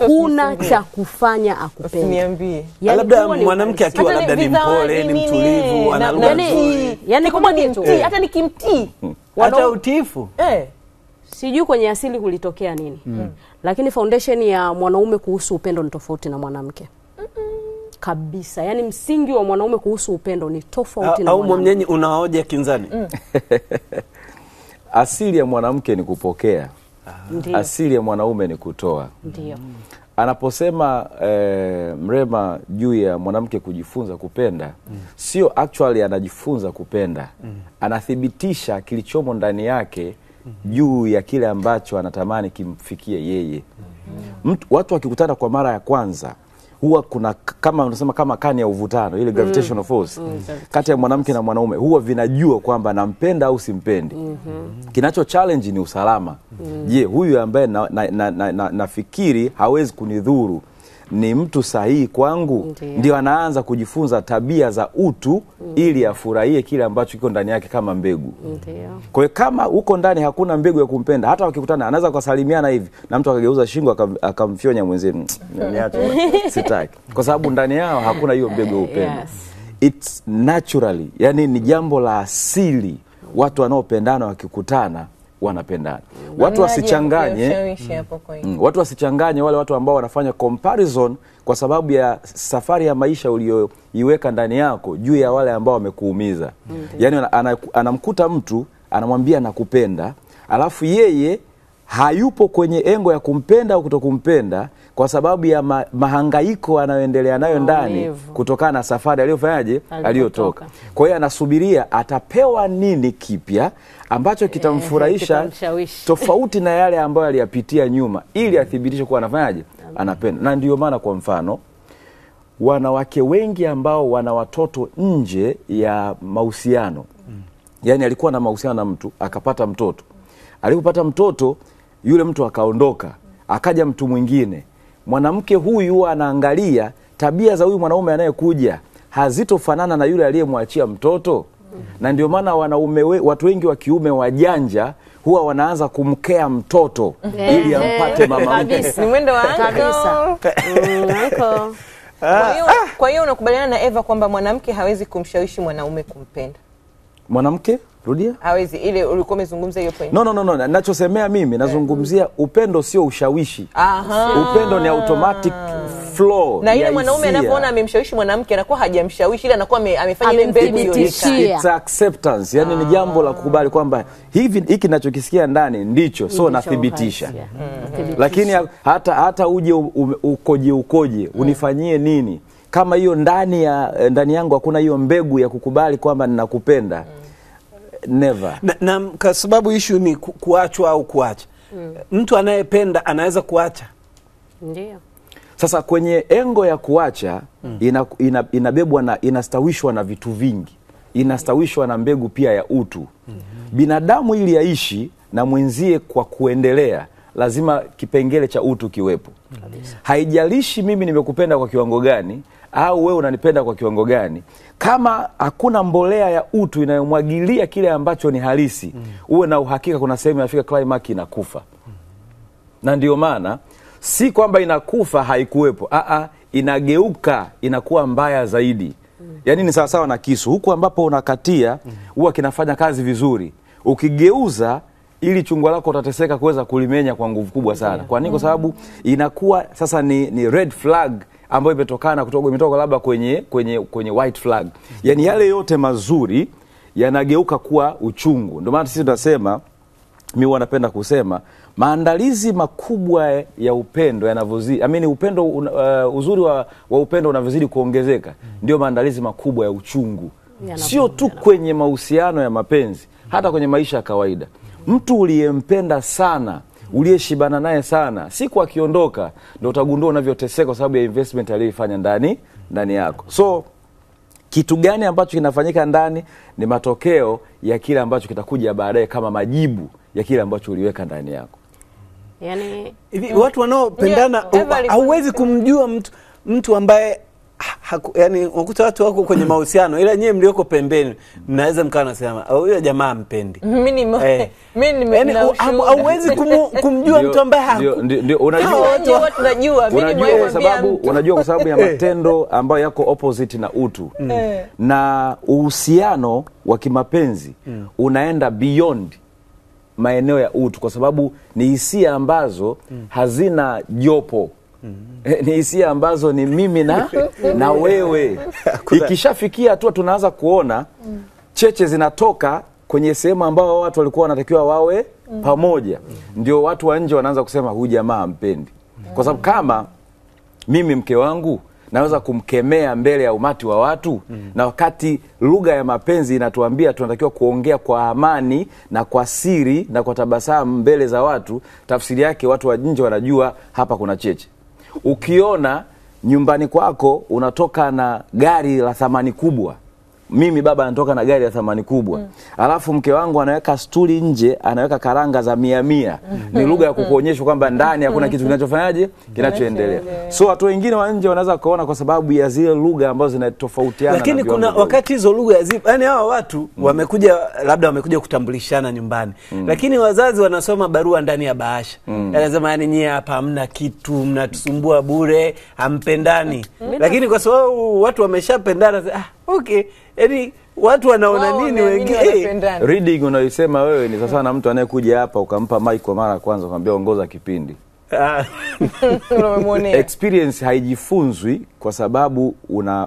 kuna cha kufanya akupende. Usiniambie. Yani labda mwanamke akiwa labda ni mpole, ni mtulivu, ana lugha nzuri. Yani kama kitu, hata nikimtii, hata utiifu. Sijui kwenye asili kulitokea nini. Lakini foundation ya mwanaume kuhusu upendo ni tofauti na mwanamke. Kabisa. Yani msingi wa mwanaume kuhusu upendo ni tofauti na mwanamke. Au mwenyenye unaoja kinzani. Asili ya mwanamke ni kupokea. Asili ya mwanaume ni kutoa. Ndio. Anaposema Mrema juu ya mwanamke kujifunza kupenda, sio actually anajifunza kupenda. Anathibitisha kilichomo ndani yake juu ya kile ambacho anatamani kimfikie yeye. Watu wakikutana kwa mara ya kwanza huwa kuna kama unasema kama kani ya uvutano, ile gravitational force kati ya mwanamke na mwanaume, huwa vinajua kwamba nampenda au simpendi. Kinacho challenge ni usalama. Je, huyu ambaye nafikiri hawezi kunidhuru ni mtu sahihi kwangu? Ndio anaanza kujifunza tabia za utu ili afurahie kile ambacho kiko ndani yake kama mbegu. Kwa hiyo kama huko ndani hakuna mbegu ya kumpenda, hata wakikutana anaweza kusalimiana hivi na mtu akageuza shingo akamfyonya mwenzenu, niache sitaki, kwa sababu ndani yao hakuna hiyo mbegu ya upendo. It's naturally, yani ni jambo la asili. Watu wanaopendana wakikutana wanapendana. Watu wasichanganye wale watu ambao wanafanya comparison kwa sababu ya safari ya maisha ulioiweka ndani yako juu ya wale ambao wamekuumiza. Yani anamkuta mtu anamwambia nakupenda, alafu yeye hayupo kwenye engo ya kumpenda au kutokumpenda kwa sababu ya mahangaiko anayoendelea nayo ndani kutokana na safari aliyofanyaje aliyotoka. Kwa hiyo anasubiria atapewa nini kipya ambacho kitamfurahisha tofauti na yale ambayo aliyapitia nyuma, ili athibitishe kuwa anafanyaje anapenda. Na ndio maana kwa mfano wanawake wengi ambao wana watoto nje ya mahusiano, yani alikuwa na mahusiano na mtu akapata mtoto, alipopata mtoto yule mtu akaondoka, akaja mtu mwingine, mwanamke huyu anaangalia tabia za huyu mwanaume anayekuja hazitofanana na yule aliyemwachia mtoto. Na ndio maana watu wengi wa kiume wajanja huwa wanaanza kumkea mtoto ili ampate mama mke. Ni mwendo wa kabisa. Kwa hiyo unakubaliana na Eva kwamba mwanamke hawezi kumshawishi mwanaume kumpenda? Mwanamke? Rudia? Hawezi. Ile ulikuwa umezungumza hiyo point. No. Ninachosemea mimi nazungumzia upendo sio ushawishi. Upendo ni automatic flow. Na ile mwanaume anapoona amemshawishi mwanamke anakuwa hajamshawishi, ile anakuwa amefanya ile mbegu hiyo. It's acceptance. Yani ni jambo la kukubali kwamba hiki ninachokisikia ndani ndicho, so nathibitisha. Lakini hata uje ukoje unifanyie nini, kama hiyo ndani yangu hakuna hiyo mbegu ya kukubali kwamba ninakupenda, never. Na kwa sababu issue ni kuachwa au kuacha. mtu anayependa anaweza kuacha. Ndio. Sasa kwenye engo ya kuacha inabebwa na inastawishwa na vitu vingi. Inastawishwa na mbegu pia ya utu. Binadamu ili aishi na mwenzie kwa kuendelea, lazima kipengele cha utu kiwepo. Haijalishi mimi nimekupenda kwa kiwango gani au wewe unanipenda kwa kiwango gani, kama hakuna mbolea ya utu inayomwagilia kile ambacho ni halisi, uwe na uhakika kuna sehemu inafika climax inakufa. Na ndio maana si kwamba inakufa haikuwepo, inageuka, inakuwa mbaya zaidi. Yaani ni sawasawa na kisu, huku ambapo unakatia huwa kinafanya kazi vizuri, ukigeuza ili chungwa lako utateseka kuweza kulimenya kwa nguvu kubwa sana. Kwa nini? Kwa sababu inakuwa sasa ni red flag ambayo imetoka labda kwenye white flag. Yaani yale yote mazuri yanageuka kuwa uchungu. Ndio maana sisi tunasema, mimi huwa napenda kusema, maandalizi makubwa ya upendo yanavyozidi, upendo uzuri wa upendo unavyozidi kuongezeka, ndio maandalizi makubwa ya uchungu. Sio tu kwenye mahusiano ya mapenzi, hata kwenye maisha ya kawaida. Mtu uliyempenda sana, uliyeshibana naye sana, siku akiondoka ndio utagundua unavyoteseka kwa sababu ya investment aliyoifanya ndani yako. So kitu gani ambacho kinafanyika ndani ni matokeo ya kile ambacho kitakuja baadaye kama majibu ya kile ambacho uliweka ndani yako. Yaani watu wanaopendana hauwezi kumjua mtu ambaye yani ukuta watu wako kwenye mahusiano, ila nyewe mlioko pembeni mnaweza mkawa nasema huyo jamaa mpendi. Mimi hauwezi kumjua mtu ambaye unajua kwa sababu ya matendo ambayo yako opposite na utu. Na uhusiano wa kimapenzi unaenda beyond maeneo ya utu, kwa sababu ni hisia ambazo hazina jopo. Ni hisia ambazo ni mimi na wewe. Ikishafikia tu tunaanza kuona cheche zinatoka kwenye sehemu ambao watu walikuwa wanatakiwa wawe pamoja, ndio watu wa nje wanaanza kusema huyu jamaa hampendi. Kwa sababu kama mimi mke wangu naweza kumkemea mbele ya umati wa watu, na wakati lugha ya mapenzi inatuambia tunatakiwa kuongea kwa amani na kwa siri na kwa tabasamu mbele za watu, tafsiri yake watu wa nje wanajua hapa kuna cheche. Ukiona nyumbani kwako unatoka na gari la thamani kubwa, mimi baba anatoka na gari la thamani kubwa, alafu mke wangu anaweka stuli nje, anaweka karanga za 100, ni lugha ya kukuonyesha kwamba ndani hakuna kitu kinachofanyaje kinachoendelea. So watu wengine wa nje wanaweza kuona kwa sababu ya zile lugha ambazo zinatofautiana. Lakini kuna wakati hizo lugha zipo, yani hawa watu wamekuja kutambulishana nyumbani, lakini wazazi wanasoma barua ndani ya bahasha. Anasema yani nyie hapa hamna kitu, mnatusumbua bure, hampendani. Lakini kwa sababu watu wameshapendana, okay, yani watu wanaona nini wengine? Reading unayosema wewe ni sasa na mtu anayekuja hapa ukampa mic kwa mara ya kwanza ukamwambia ongoza kipindi. Experience haijifunzwi kwa sababu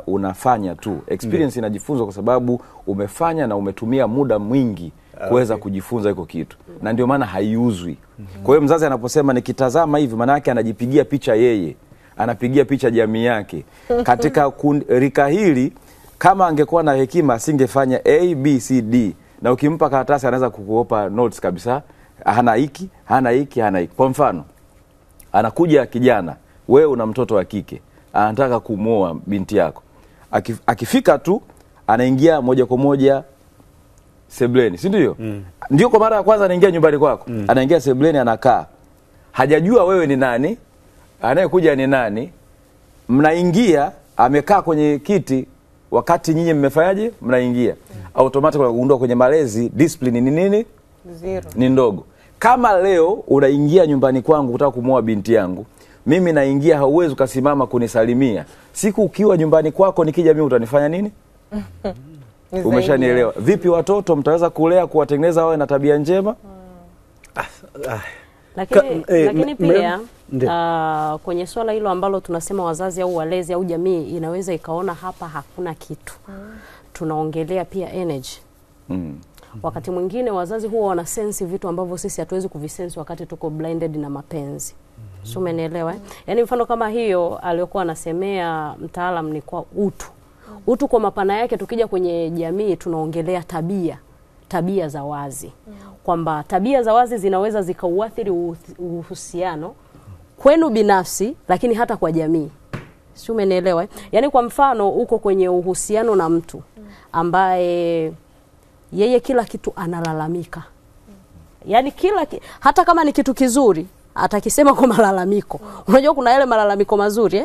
unafanya tu. Experience inajifunzwa kwa sababu umefanya na umetumia muda mwingi kuweza kujifunza hiko kitu. Na ndio maana haiuzwi. Kwa hiyo mzazi anaposema nikitazama hivi, maana yake anajipigia picha yeye, anapigia picha jamii yake. Katika rika hili, kama angekuwa na hekima asingefanya A, B, C, D. Na ukimpa karatasi anaweza kukuopa notes kabisa. Hana hiki, hana hiki, hana hiki. Kwa mfano, anakuja kijana, wewe una mtoto wa kike, anataka kumuoa binti yako. Akifika tu, anaingia moja kwa moja sebleni, si ndio? Ndio kwa mara ya kwanza anaingia nyumbani kwako. Anaingia sebleni, anakaa. Hajajua wewe ni nani, anayekuja ni nani. Mnaingia, amekaa kwenye kiti. Wakati nyinyi mmefanyaje? Mnaingia. Automatic unagundua kwenye malezi discipline ni nini? Zero. Ni ndogo. Kama leo unaingia nyumbani kwangu kutaka kumuoa binti yangu, mimi naingia, hauwezi kusimama kunisalimia. Siku ukiwa nyumbani kwako nikija mimi utanifanya nini? Umeshanielewa? Vipi watoto mtaweza kulea kuwatengeneza wawe na tabia njema? Lakini pia kwenye swala hilo ambalo tunasema wazazi au walezi au jamii inaweza ikaona hapa hakuna kitu. Tunaongelea pia energy. Wakati mwingine wazazi huwa wana sense vitu ambavyo sisi hatuwezi kuvisense wakati tuko blinded na mapenzi. So umenielewa? Yaani mfano kama hiyo aliyokuwa anasemea mtaalamu ni kwa utu. Utu kwa mapana yake, tukija kwenye jamii tunaongelea tabia za wazi. kwamba tabia za wazi zinaweza zikauathiri uhusiano kwenu binafsi, lakini hata kwa jamii. Si umenielewa? Yaani kwa mfano uko kwenye uhusiano na mtu ambaye yeye kila kitu analalamika. Yaani hata kama ni kitu kizuri atakisema kwa malalamiko. Unajua kuna yale malalamiko mazuri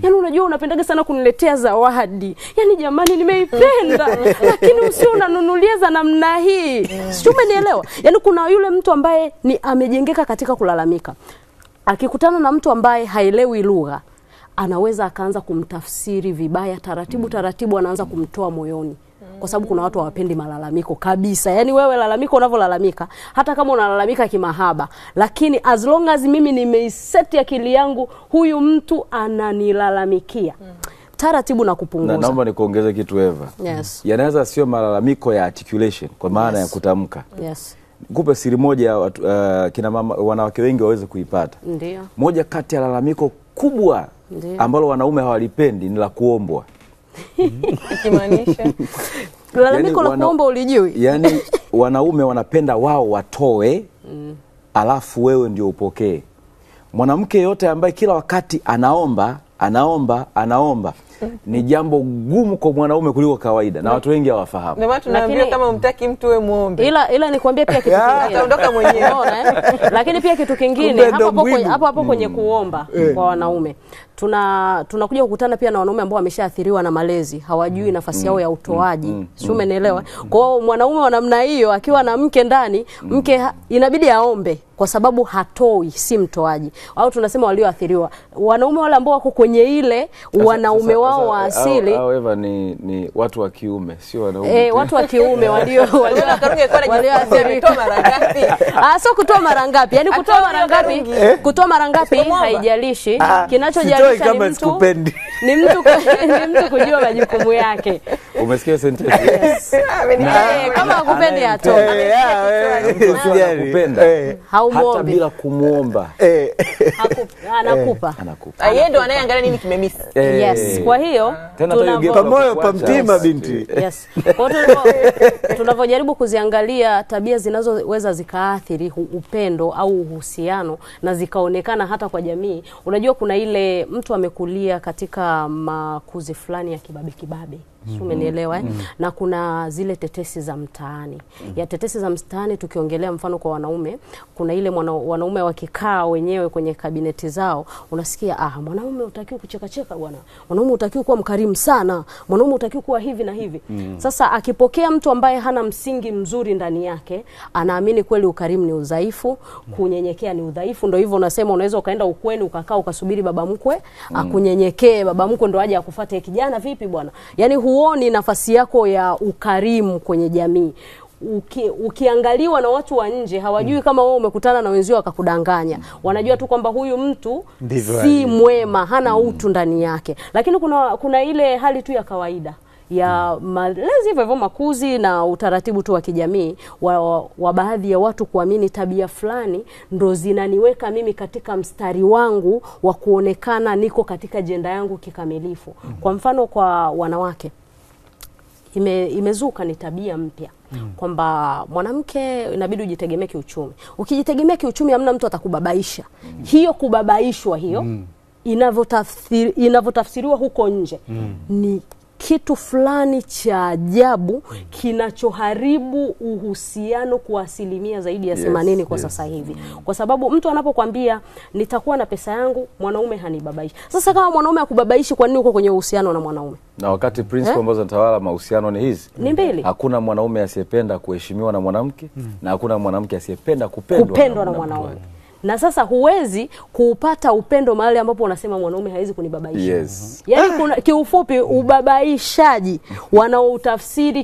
yaani unajua unapendaga sana kuniletea zawadi. Yaani jamani nimeipenda lakini usio unanunulia za namna hii. Sio umenielewa? Yaani kuna yule mtu ambaye ni amejengeka katika kulalamika. Akikutana na mtu ambaye haelewi lugha, anaweza akaanza kumtafsiri vibaya, taratibu anaanza kumtoa moyoni. Kwa sababu kuna watu hawapendi malalamiko kabisa. Yaani wewe lalamika unavyolalamika, hata kama unalalamika kimahaba, lakini as long as mimi nimeiset akili yangu huyu mtu ananilalamikia, taratibu na kupunguza. Na naomba nikuongeze kitu Eva. Yes. Yanaweza sio malalamiko ya articulation kwa maana ya kutamka. Yes. Kupe siri moja kina mama wanawake wengi waweze kuipata. Ndio. Moja kati ya lalamiko kubwa ambalo wanaume hawalipendi ni la kuombwa. Ikimaanisha lalamiko la kuomba ulijui. Yaani wanaume wanapenda wao watoe alafu wewe ndio upokee. Mwanamke yote ambaye kila wakati anaomba ni jambo gumu kwa mwanaume kuliko kawaida na watu wengi hawafahamu. Ndio maana tunaambia kama umtaki mtu wewe muombe. Ila nikwambia pia kitu kingine. Ataondoka mwenyewe. Unaona Lakini pia kitu kingine hapo kwenye kuomba kwa wanaume. Tunakuja kukutana pia na wanaume ambao wameshaathiriwa na malezi, hawajui nafasi yao ya utoaji. Sio umenielewa? Kwa hiyo mwanaume wa namna hiyo akiwa na mke ndani, mke inabidi aombe kwa sababu hatoi, si mtoaji. Au tunasema walioathiriwa. Wanaume wale ambao wako kwenye ile wanaume wao wa asili. However ni watu wa kiume, sio wanaume. Watu wa kiume walioathiriwa mara ngapi? Sio kutoa mara ngapi. Yaani kutoa mara ngapi? Kutoa mara ngapi haijalishi. Kinachojalisha ni mtu kujua majukumu yake. Umesikia sentence? Yes. Kama hakupendi atoe. Kupenda. Hata bila kumuomba. Anakupa. Yeye ndo anayeangalia nini kimemiss. Yes. Kwa hiyo moyo pa mtima binti. Yes. Kwa hiyo tunavojaribu kuziangalia tabia zinazoweza zikaathiri upendo au uhusiano na zikaonekana hata kwa jamii. Unajua kuna ile mtu amekulia katika makuzi fulani ya kibabe. Umenielewa na kuna zile tetesi za mtaani. Ya tetesi za mtaani tukiongelea mfano kwa wanaume, kuna ile wanaume wakikaa wenyewe kwenye kabineti zao, unasikia mwanaume utakiwa kucheka bwana. Mwanaume utakiwa kuwa mkarimu sana. Mwanaume utakiwa kuwa hivi na hivi. Sasa akipokea mtu ambaye hana msingi mzuri ndani yake, anaamini kweli ukarimu ni udhaifu, kunyenyekea ni udhaifu. Ndio hivyo unasema unaweza ukaenda ukweni ukakaa ukasubiri baba mkwe akunyenyekee, baba mkwe ndo aje akufuate, kijana vipi bwana. Yaani huoni nafasi yako ya ukarimu kwenye jamii. Ukiangaliwa na watu wa nje hawajui kama wewe umekutana na wenzio wakakudanganya. Wanajua tu kwamba huyu mtu si mwema, hana utu ndani yake. Lakini kuna ile hali tu ya kawaida ya malezi hivyo makuzi na utaratibu tu wa kijamii wa baadhi ya watu kuamini tabia fulani ndo zinaniweka mimi katika mstari wangu wa kuonekana niko katika jenda yangu kikamilifu. Kwa mfano kwa wanawake imezuka ni tabia mpya kwamba mwanamke inabidi ujitegemee kiuchumi. Ukijitegemea kiuchumi hamna mtu atakubabaisha. Hiyo kubabaishwa hiyo inavyotafsiriwa huko nje ni kitu fulani cha ajabu kinachoharibu uhusiano kwa asilimia zaidi ya 80 kwa sasa hivi. Kwa sababu mtu anapokuambia nitakuwa na pesa yangu, mwanaume hanibabaishi. Sasa kama mwanaume akubabaishi, kwa nini uko kwenye uhusiano na mwanaume? Na wakati principle ambazo zinatawala mahusiano ni hizi. Ni mbili. Hakuna mwanaume asiyependa kuheshimiwa na mwanamke na hakuna mwanamke asiyependa kupendwa na mwanaume. Na sasa huwezi kuupata upendo mahali ambapo unasema mwanaume hawezi kunibabaisha. Yes. Yaani kuna kiufupi ubabaishaji wanaoutafsiri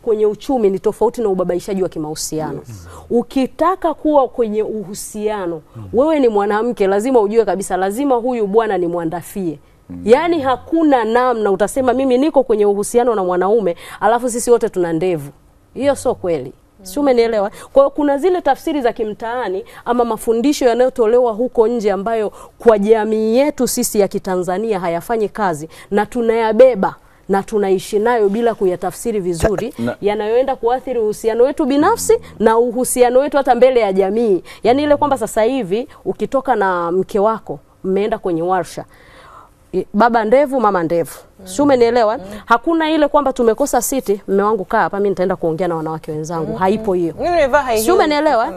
kwenye uchumi ni tofauti na ubabaishaji wa kimahusiano. Yes. Ukitaka kuwa kwenye uhusiano, wewe ni mwanamke lazima ujue kabisa lazima huyu bwana ni mwandafie. Yaani hakuna namna utasema mimi niko kwenye uhusiano na mwanaume alafu sisi wote tuna ndevu. Hiyo sio kweli. Si umenielewa? Kwa hiyo kuna zile tafsiri za kimtaani ama mafundisho yanayotolewa huko nje ambayo kwa jamii yetu sisi ya Kitanzania hayafanyi kazi na tunayabeba na tunaishi nayo bila kuyatafsiri vizuri, yanayoenda kuathiri uhusiano wetu binafsi na uhusiano wetu hata mbele ya jamii. Yani ile kwamba sasa hivi ukitoka na mke wako mmeenda kwenye warsha, baba ndevu mama ndevu, si umenielewa? Hakuna ile kwamba tumekosa siti, mume wangu kaa hapa mimi nitaenda kuongea na wanawake wenzangu. Haipo hiyo, si umenielewa?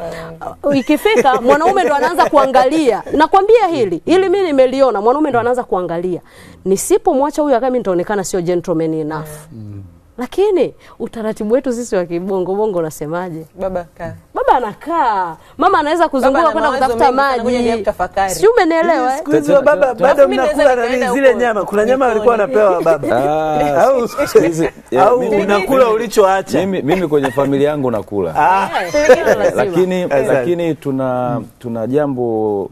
Ikifika mwanaume ndo anaanza kuangalia, nakwambia hili mimi nimeliona, mwanaume ndo anaanza kuangalia, nisipomwacha huyu akami nitaonekana sio gentleman enough. Lakini utaratibu wetu sisi wa kibongo bongo unasemaje? Baba anakaa, mama anaweza kuzunguka kwenda kutafuta maji. Si umenielewa? Siku baba bado mnakula na zile nyama. Kuna nyama walikuwa wanapewa baba. Au unakula ulichoacha. Mimi kwenye familia yangu nakula. Lakini tuna jambo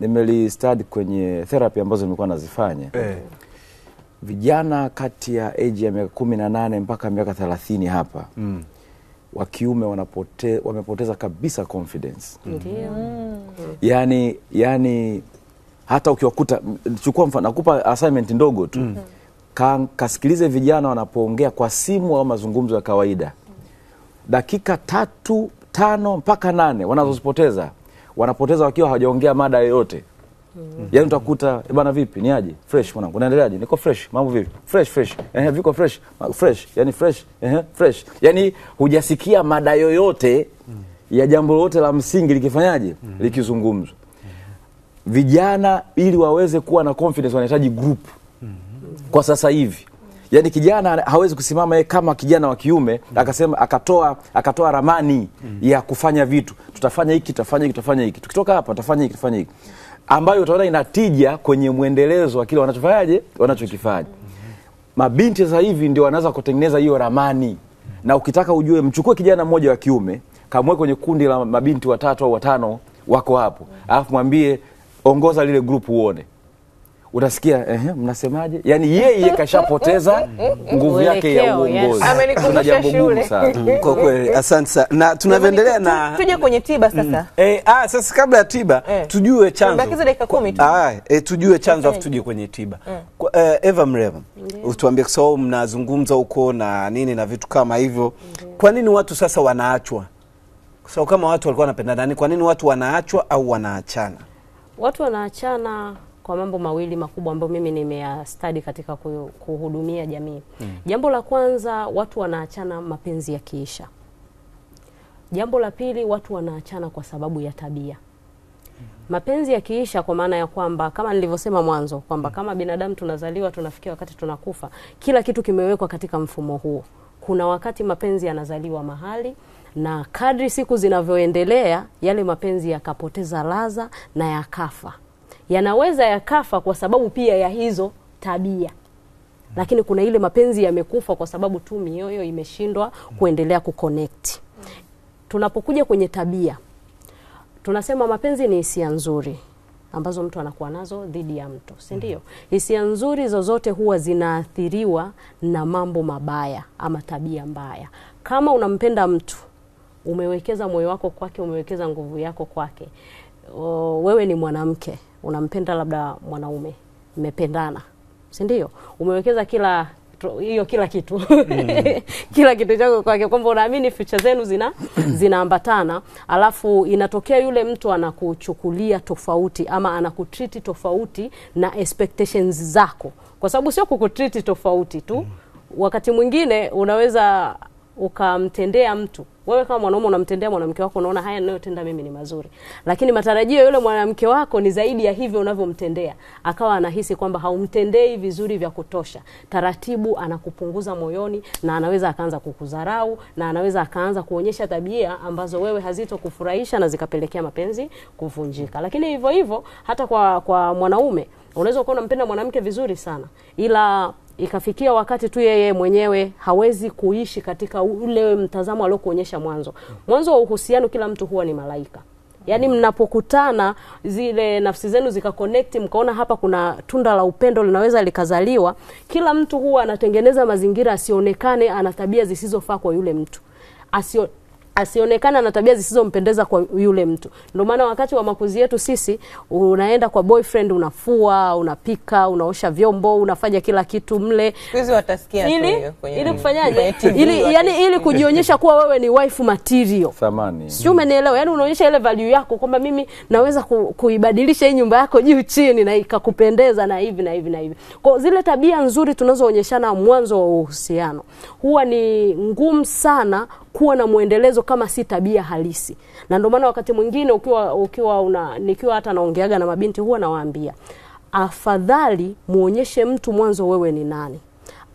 nimeli-study kwenye therapy ambazo nilikuwa nazifanya. Vijana kati ya age ya miaka 18 mpaka miaka 30 hapa wa kiume wamepoteza kabisa confidence. Yani hata ukiwakuta, chukua mfano, nakupa assignment ndogo tu. Kasikilize vijana wanapoongea kwa simu au mazungumzo ya kawaida. Dakika 3, 5 mpaka 8 wanapoteza wakiwa hawajaongea mada yoyote. Yani utakuta bwana vipi, ni aje? Fresh mwanangu. Unaendeleaje? Niko fresh. Mambo vipi? Fresh. Viko fresh. Yani fresh. Fresh. Yani hujasikia mada yoyote ya jambo lolote la msingi likifanyaje? Likizungumzwa. Vijana ili waweze kuwa na confidence wanahitaji group. Kwa sasa hivi. Yani kijana hawezi kusimama yeye kama kijana wa kiume akasema akatoa ramani ya kufanya vitu. Tutafanya hiki, tutafanya hiki. Tukitoka hapa tutafanya hiki. Ambayo utaona inatija kwenye muendelezo wa kile wanachokifanya. Mabinti sasa hivi ndio wanaanza kutengeneza hiyo ramani. Na ukitaka ujue, mchukue kijana mmoja wa kiume, kamwe kwenye kundi la mabinti 3 au 5 wako hapo. Alafu mwambie ongoza lile group uone. Utasikia mnasemaje? Yani yeye kashapoteza nguvu yake ya uongozi. Kuna jambo gumu sana. Kwa kweli, asante sana. Na tunavyoendelea na tuje kwenye tiba sasa. Sasa kabla ya tiba tujue chanzo. Bakiza dakika 10 tu. Tujue chanzo afu tuje kwenye tiba. Eva Mreva, utuambie kwa sababu mnazungumza huko na nini na vitu kama hivyo. Kwa nini watu sasa wanaachwa? Kwa sababu kama watu walikuwa wanapendana, kwa nini watu wanaachwa au wanaachana? Watu wanaachana kwa mambo mawili makubwa ambayo mimi nimeyastudy katika kuhudumia jamii. Jambo la kwanza, watu wanaachana mapenzi yakiisha. Jambo la pili, watu wanaachana kwa sababu ya tabia. Mapenzi yakiisha kwa maana ya kwamba kama nilivyosema mwanzo kwamba kama binadamu tunazaliwa, tunafikia wakati tunakufa, kila kitu kimewekwa katika mfumo huo. Kuna wakati mapenzi yanazaliwa mahali, na kadri siku zinavyoendelea yale mapenzi yakapoteza ladha na yakafa. Yanaweza yakafa kwa sababu pia ya hizo tabia. Lakini kuna ile mapenzi yamekufa kwa sababu tu mioyo imeshindwa kuendelea kuconnect. Tunapokuja kwenye tabia, tunasema mapenzi ni hisia nzuri ambazo mtu anakuwa nazo dhidi ya mtu, si ndio? Hisia nzuri zozote huwa zinaathiriwa na mambo mabaya ama tabia mbaya. Kama unampenda mtu, umewekeza moyo wako kwake, umewekeza nguvu yako kwake. Wewe ni mwanamke, unampenda labda mwanaume, mmependana, si ndio? Umewekeza kila kitu kila kitu chako kwake, kwamba unaamini future zenu zinaambatana, alafu inatokea yule mtu anakuchukulia tofauti ama anakutreat tofauti na expectations zako. Kwa sababu sio kukutreat tofauti tu, wakati mwingine unaweza ukamtendea mtu, wewe kama mwanaume unamtendea mwanamke wako, unaona haya ninayotenda mimi ni mazuri, lakini matarajio yule mwanamke wako ni zaidi ya hivyo unavyomtendea. Akawa anahisi kwamba haumtendei vizuri vya kutosha. Taratibu anakupunguza moyoni, na anaweza akaanza kukudharau, na anaweza akaanza kuonyesha tabia ambazo wewe hazitokufurahisha na zikapelekea mapenzi kuvunjika. Lakini hivyo hivyo hata kwa mwanaume, unaweza kuwa unampenda mwanamke vizuri sana, ila ikafikia wakati tu yeye mwenyewe hawezi kuishi katika ule mtazamo aliokuonyesha mwanzo. Mwanzo wa uhusiano kila mtu huwa ni malaika. Yaani mnapokutana zile nafsi zenu zikaconnect, mkaona hapa kuna tunda la upendo linaweza likazaliwa, kila mtu huwa anatengeneza mazingira asionekane ana tabia zisizofaa kwa yule mtu. asionekana na tabia zisizompendeza kwa yule mtu. Ndio maana wakati wa makuzi yetu sisi, unaenda kwa boyfriend, unafua, unapika, unaosha vyombo, unafanya kila kitu mle. Hizo watasikia ili kufanyaje? Ili kujionyesha kuwa wewe ni wife material. Thamani. Sio, umenielewa? Yani unaonyesha ile value yako kwamba mimi naweza kuibadilisha hii nyumba yako juu chini na ikakupendeza na hivi na hivi na hivi. Kwa zile tabia nzuri tunazoonyeshana mwanzo wa uhusiano, huwa ni ngumu sana kuwa na muendelezo kama si tabia halisi. Na ndio maana wakati mwingine nikiwa hata naongeaga na mabinti, huwa nawaambia afadhali muonyeshe mtu mwanzo wewe ni nani,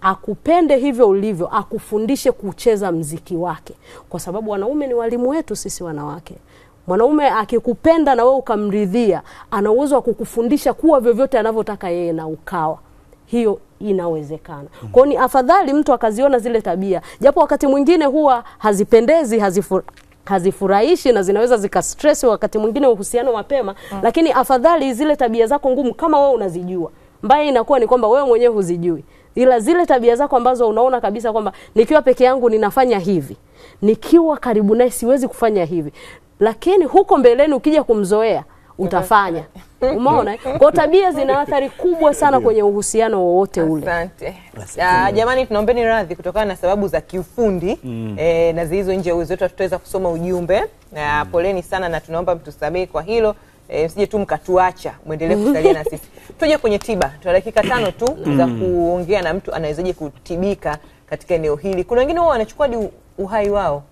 akupende hivyo ulivyo, akufundishe kucheza mziki wake, kwa sababu wanaume ni walimu wetu sisi wanawake. Mwanaume akikupenda na wewe ukamridhia, ana uwezo wa kukufundisha kuwa vyovyote anavyotaka yeye na ukawa. Hiyo inawezekana. Kwa ni afadhali mtu akaziona zile tabia, japo wakati mwingine huwa hazipendezi, hazifurahishi na zinaweza zikastress wakati mwingine uhusiano mapema, lakini afadhali zile tabia zako ngumu kama wewe unazijua. Mbaya inakuwa ni kwamba wewe mwenyewe huzijui. Ila zile tabia zako ambazo unaona kabisa kwamba nikiwa peke yangu ninafanya hivi, nikiwa karibu naye siwezi kufanya hivi, lakini huko mbeleni ukija kumzoea utafanya. Umeona? Kwa tabia zina athari kubwa sana kwenye uhusiano wowote ule. Asante. Jamani, tunaombeni radhi kutokana na sababu za kiufundi na hizo nje uwezo wetu tutaweza kusoma ujumbe. Poleni sana na tunaomba mtusamehe kwa hilo. Msije tu mkatuacha, muendelee kusalia na sisi. Tuje kwenye tiba. Tuna dakika 5 tu za kuongea na mtu anawezaje kutibika katika eneo hili. Kuna wengine wao wanachukua uhai wao.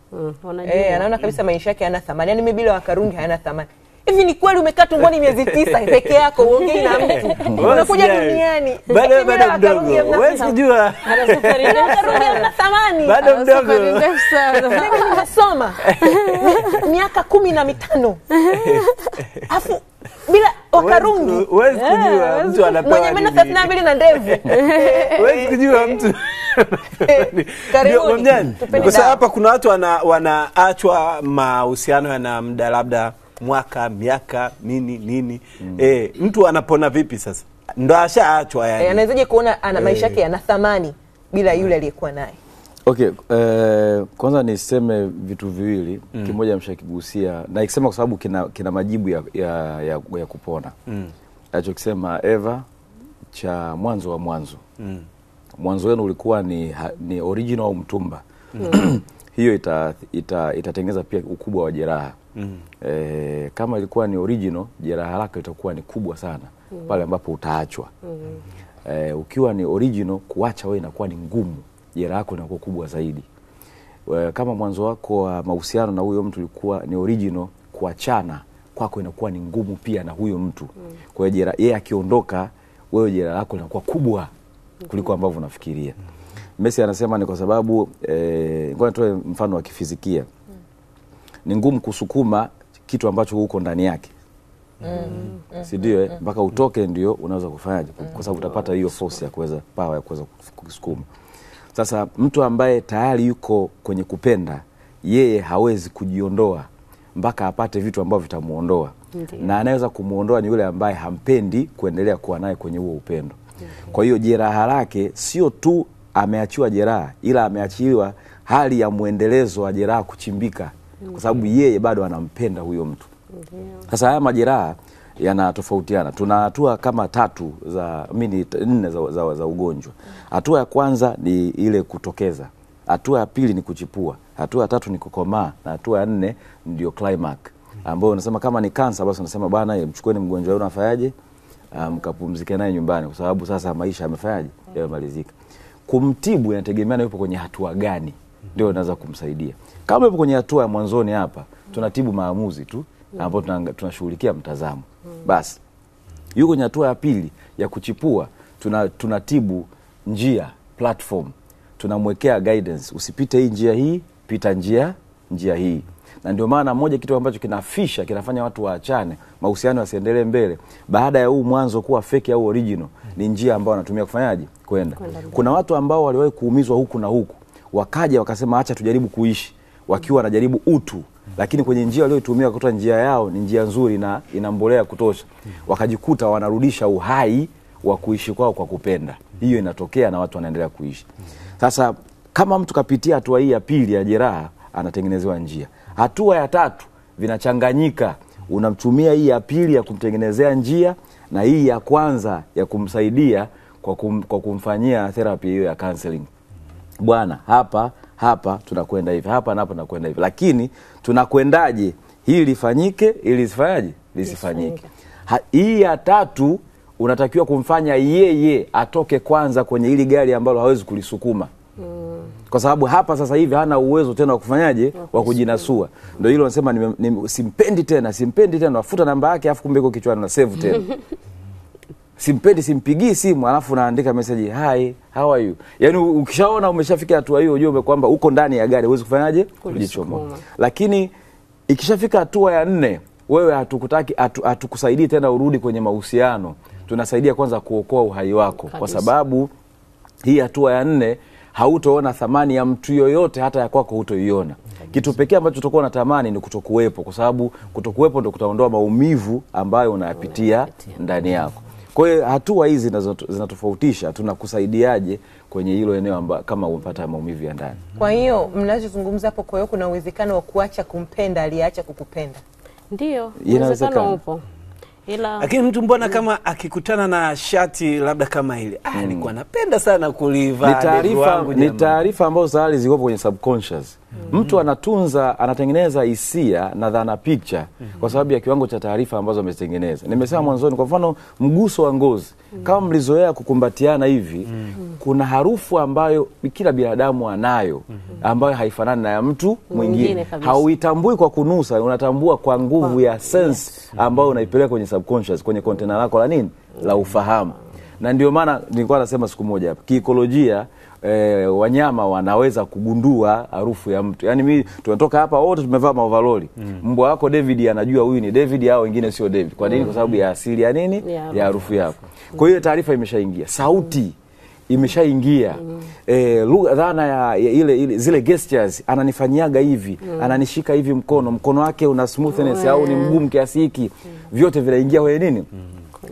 Anaona kabisa maisha yake hayana thamani. Yaani mimi bila Wakarungi hayana thamani. Hivi ni kweli umekaa tumboni miezi 9 peke yako uongei na mtu? Unakuja duniani. Bado mdogo. Wewe sijua. Ana safari ndefu na thamani. Bado mdogo. Mimi nimesoma miaka 15. Afu bila Wakarungi. Wewe kujua mtu anapewa mwenye meno 32 na ndevu. Wewe kujua mtu. Kwa sababu hapa kuna watu wanaachwa mahusiano yana muda labda mwaka, miaka, nini. Mtu anapona vipi sasa? Ndo ashaachwa yani. Anawezaje kuona ana maisha yake yana thamani bila yule aliyekuwa naye? Okay, kwanza niseme vitu viwili. Kimoja mshakigusia na ikisema kwa sababu kina majibu ya kupona. Nachokisema Eva cha mwanzo wa mwanzo. Mwanzo wenu ulikuwa ni original au mtumba. Hiyo itatengeneza pia ukubwa wa jeraha. Kama ilikuwa ni original, jeraha lako itakuwa ni kubwa sana pale ambapo utaachwa. Ukiwa ni original, kuacha wewe inakuwa ni ngumu, jeraha lako linakuwa kubwa zaidi. Kama mwanzo wako wa mahusiano na huyo mtu ulikuwa ni original, kuachana kwako inakuwa ni ngumu pia na huyo mtu. Kwa hiyo yeye akiondoka, wewe jeraha lako linakuwa kubwa kuliko ambavyo unafikiria. Messi anasema ni kwa sababu ngoja nitoe mfano wa kifizikia. Ni ngumu kusukuma kitu ambacho huko ndani yake. Si ndio? Mpaka utoke ndio unaweza kufanyaje, kwa sababu utapata hiyo force ya kuweza, power ya kuweza kusukuma. Sasa mtu ambaye tayari yuko kwenye kupenda, yeye hawezi kujiondoa mpaka apate vitu ambavyo vitamuondoa. Na anaweza kumuondoa ni yule ambaye hampendi kuendelea kuwa naye kwenye huo upendo. Kwa hiyo jeraha lake sio tu ameachiwa jeraha, ila ameachiwa hali ya muendelezo wa jeraha kuchimbika, kwa sababu yeye bado anampenda huyo mtu. Sasa haya majeraha yanatofautiana. Tuna hatua kama 4 za ugonjwa. Hatua ya kwanza ni ile kutokeza. Hatua ya pili ni kuchipua. Hatua ya 3 ni kukomaa, na hatua ya 4 ndio climax, ambayo unasema kama ni kansa, basi unasema bwana mchukueni mgonjwa wenu afanyaje, mkapumzike naye nyumbani, kwa sababu sasa maisha yamefanyaje, yamemalizika. Kumtibu inategemeana yupo kwenye hatua gani, ndio unaweza kumsaidia. Kama yupo kwenye hatua ya mwanzoni, hapa tunatibu maamuzi tu, ambapo tunashughulikia mtazamo. Basi yuko kwenye hatua ya pili ya kuchipua, tunatibu njia, platform. Tunamwekea guidance, usipite hii njia hii, pita njia hii. Na ndio maana moja kitu ambacho kinafisha, kinafanya watu waachane, mahusiano yasiendelee mbele, baada ya huu mwanzo kuwa fake au original, ni njia ambayo wanatumia kufanyaje, kwenda. Kuna watu ambao waliwahi kuumizwa huku na huku, wakaja wakasema acha tujaribu kuishi, wakiwa wanajaribu utu, lakini kwenye njia walioitumia kutoa njia yao ni njia nzuri na inambolea kutosha, wakajikuta wanarudisha uhai wa kuishi kwao kwa kupenda. Hiyo inatokea na watu wanaendelea kuishi. Sasa kama mtu kapitia hatua hii ya pili ya jeraha, anatengenezewa njia. Hatua ya tatu vinachanganyika, unamtumia hii ya pili ya kumtengenezea njia na hii ya kwanza ya kumsaidia kwa kumfanyia therapy hiyo ya counseling. Bwana, hapa tunakwenda hivi, hapa na hapa tunakwenda hivi, lakini tunakwendaje hili lifanyike, ili lisifanyaje, lisifanyike. Hii ya tatu unatakiwa kumfanya yeye atoke kwanza kwenye hili gari ambalo hawezi kulisukuma. Kwa sababu hapa sasa hivi hana uwezo tena wa kufanyaje, wa kujinasua. Ndio hilo nasema simpendi tena, nafuta namba yake afu kumbe iko kichwani na save tena. Simpendi, simpigii simu alafu naandika message, hi, how are you? Yaani ukishaona umeshafika hatua hiyo ujue kwamba uko ndani ya gari huwezi kufanyaje, kujichomoa. Lakini ikishafika hatua ya 4, wewe hatukusaidii tena urudi kwenye mahusiano. Tunasaidia kwanza kuokoa uhai wako. Kwa sababu hii hatua ya 4 hautoona thamani ya mtu yoyote, hata ya kwako hutoiona. Kitu pekee ambacho utakuwa unatamani ni kutokuwepo, kwa sababu kutokuwepo ndio kutaondoa maumivu ambayo unayapitia ndani yako. Kwa hiyo hatua hizi zinatofautisha tunakusaidiaje kwenye hilo eneo kama umepata maumivu ya ndani. Kwa hiyo mnachozungumza hapo, kwa hiyo kuna uwezekano wa kuacha kumpenda aliacha kukupenda. Ndio, uwezekano upo. Lakini mtu mbona kama akikutana na shati labda kama hili, nilikuwa napenda sana kulivaa. Ni taarifa ambazo tayari ziko kwenye subconscious. Mtu anatengeneza hisia na dhana picha kwa sababu ya kiwango cha taarifa ambazo ametengeneza. Nimesema mwanzoni, kwa mfano mguso wa ngozi. Kama mlizoea kukumbatiana hivi, kuna harufu ambayo kila binadamu anayo ambayo haifanani na ya mtu mwingine. Hauitambui kwa kunusa, unatambua kwa nguvu ya sense ambayo unaipeleka kwenye subconscious, kwenye container lako la nini? La ufahamu. Na ndio maana nilikuwa nasema siku moja hapa, kiikolojia wanyama wanaweza kugundua harufu ya mtu. Yaani mimi tunatoka hapa wote tumevaa maovaloli. Mbwa wako David anajua huyu ni David au wengine sio David. Kwa nini? Kwa sababu ya asili ya nini? Ya harufu yako. Kwa hiyo taarifa imeshaingia. Sauti imeshaingia. Lugha, dhana ya ile zile gestures, ananifanyaga hivi, ananishika hivi mkono wake una smoothness au ni mgumu kiasi hiki. Vyote vinaingia kwenye nini?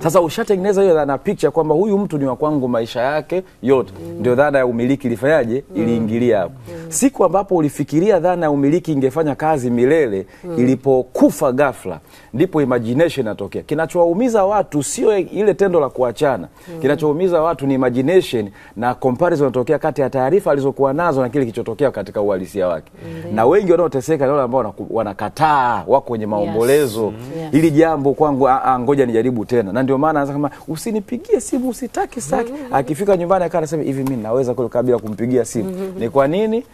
Sasa ushatengeneza hiyo dhana picha kwamba huyu mtu ni wa kwangu maisha yake yote. Ndio dhana ya umiliki ilifanyaje? Iliingilia hapo. Siku ambapo ulifikiria dhana ya umiliki ingefanya kazi milele, ilipokufa ghafla, ndipo imagination inatokea. Kinachowaumiza watu sio ile tendo la kuachana. Kinachowaumiza watu ni imagination na comparison inatokea kati ya taarifa alizokuwa nazo na kile kilichotokea katika uhalisia wake. Na wengi wanaoteseka ni wale ambao wanakataa, wako kwenye maombolezo. Ili jambo kwangu ngoja nijaribu tena. Na ndio maana anasema kama usinipigie simu, usitaki saki. Akifika nyumbani akawa anasema hivi, mimi naweza kule kabla kumpigia simu. Ni kwa nini?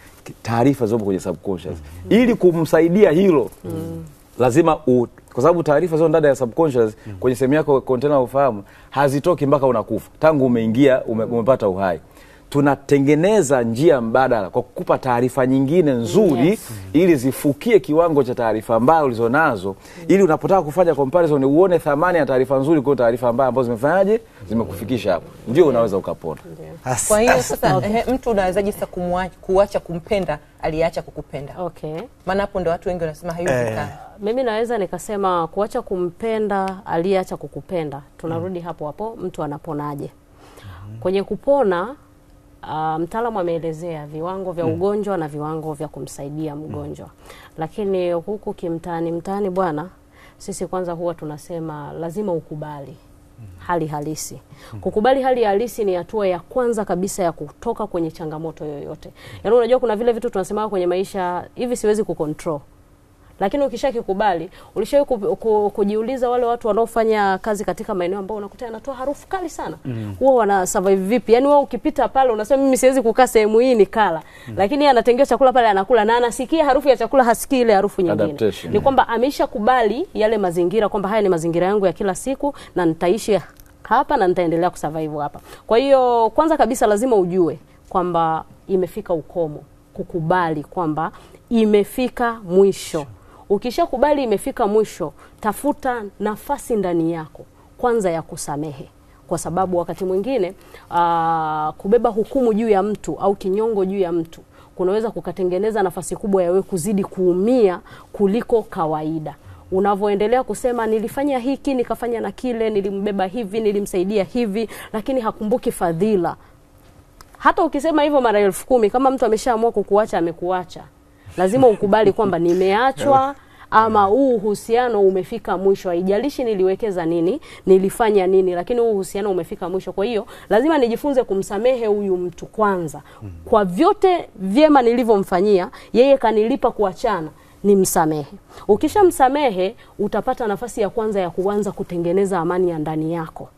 Taarifa zopo kwenye subconscious. Ili kumsaidia hilo, lazima kwa sababu taarifa zote ndani ya subconscious kwenye sehemu yako container ufahamu hazitoki mpaka unakufa. Tangu umeingia umepata uhai. Tunatengeneza njia mbadala kwa kukupa taarifa nyingine nzuri, ili zifukie kiwango cha taarifa mbaya ulizonazo, ili unapotaka kufanya comparison uone thamani ya taarifa nzuri kwa taarifa mbaya ambazo zimefanyaje, zimekufikisha hapo. Ndio unaweza ukapona. Kwa hiyo sasa mtu unawezaje sasa kuacha kumpenda aliacha kukupenda? Maana hapo ndo watu wengi wanasema haiwezekani. Mimi naweza nikasema kuacha kumpenda aliacha kukupenda. Tunarudi hapo hapo, mtu anaponaje? Kwenye kupona, mtaalamu ameelezea viwango vya ugonjwa na viwango vya kumsaidia mgonjwa. Lakini huku mtaani bwana, sisi kwanza huwa tunasema lazima ukubali hali halisi. Kukubali hali halisi ni hatua ya kwanza kabisa ya kutoka kwenye changamoto yoyote. Yaani unajua kuna vile vitu tunasema kwenye maisha hivi siwezi kucontrol. Lakini ukishakikubali, ulishawahi kujiuliza wale watu wanaofanya kazi katika maeneo ambao unakuta yanatoa harufu kali sana. Wao wana survive vipi? Yaani wao ukipita pale unasema mimi siwezi kukaa sehemu hii nikala. Lakini anatengewa chakula pale anakula na anasikia harufu ya chakula, hasikii ile harufu nyingine. Ni kwamba ameshakubali yale mazingira kwamba haya ni mazingira yangu ya kila siku na nitaishi hapa na nitaendelea kusurvive hapa. Kwa hiyo kwanza kabisa lazima ujue kwamba imefika ukomo. Kukubali kwamba imefika mwisho. Ukishakubali imefika mwisho, tafuta nafasi ndani yako kwanza ya kusamehe. Kwa sababu wakati mwingine kubeba hukumu juu ya mtu au kinyongo juu ya mtu kunaweza kukatengeneza nafasi kubwa ya wewe kuzidi kuumia kuliko kawaida. Unavoendelea kusema nilifanya hiki, nikafanya na kile, nilimbeba hivi, nilimsaidia hivi, lakini hakumbuki fadhila. Hata ukisema hivyo mara 10,000, kama mtu ameshaamua kukuacha amekuacha. lazima ukubali kwamba nimeachwa ama huu uhusiano umefika mwisho. Haijalishi niliwekeza nini, nilifanya nini, lakini huu uhusiano umefika mwisho. Kwa hiyo lazima nijifunze kumsamehe huyu mtu kwanza. Kwa vyote vyema nilivyomfanyia, yeye kanilipa kuachana, nimsamehe. Ukishamsamehe utapata nafasi ya kwanza ya kuanza kutengeneza amani ya ndani yako.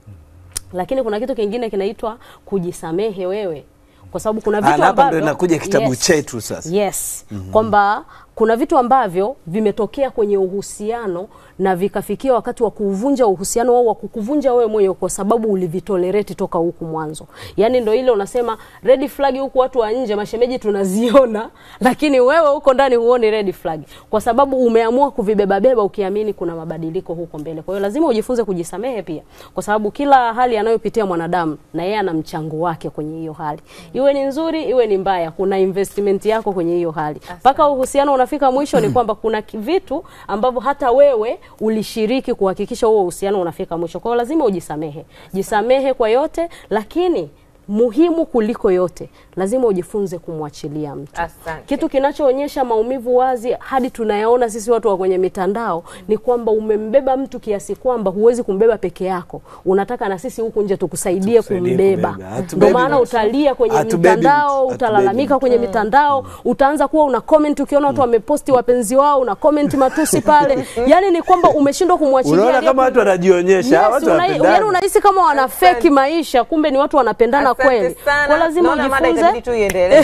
Lakini kuna kitu kingine kinaitwa kujisamehe wewe. Kwa sababu kuna vitu ambavyo ndio inakuja kitabu chetu sasa. Yes. Kwamba kuna vitu ambavyo vimetokea kwenye uhusiano na vikafikia wakati wa kuvunja uhusiano au wa kukuvunja wewe moyo kwa sababu ulivitolerate toka huku mwanzo. Yaani ndio ile unasema red flag huku watu wa nje mashemeji tunaziona, lakini wewe huko ndani huoni red flag kwa sababu umeamua kuvibeba ukiamini kuna mabadiliko huko mbele. Kwa hiyo lazima ujifunze kujisamehe pia, kwa sababu kila hali anayopitia mwanadamu na yeye ana mchango wake kwenye hiyo hali. Iwe ni nzuri, iwe ni mbaya, kuna investment yako kwenye hiyo hali. Mpaka uhusiano unafika mwisho ni kwamba kuna vitu ambavyo hata wewe ulishiriki kuhakikisha huo uhusiano unafika mwisho. Kwa hiyo lazima ujisamehe. Jisamehe kwa yote, lakini muhimu kuliko yote, lazima ujifunze kumwachilia mtu. Asante. Kitu kinachoonyesha maumivu wazi hadi tunayaona sisi watu wa kwenye mitandao ni kwamba umembeba mtu kiasi kwamba huwezi kumbeba peke yako. Unataka na sisi huku nje tukusaidie kumbeba. Ndio maana utalia kwenye mitandao, utalalamika kwenye mitandao, utaanza kuwa una comment ukiona watu wameposti wapenzi wao, una comment matusi pale. Yaani ni kwamba umeshindwa kumwachilia. Unaona kama watu wanajionyesha, watu wanapendana. Yaani unahisi kama wana fake maisha, kumbe ni watu wanapendana kweli. Kwa lazima ujifunze tu iendelee.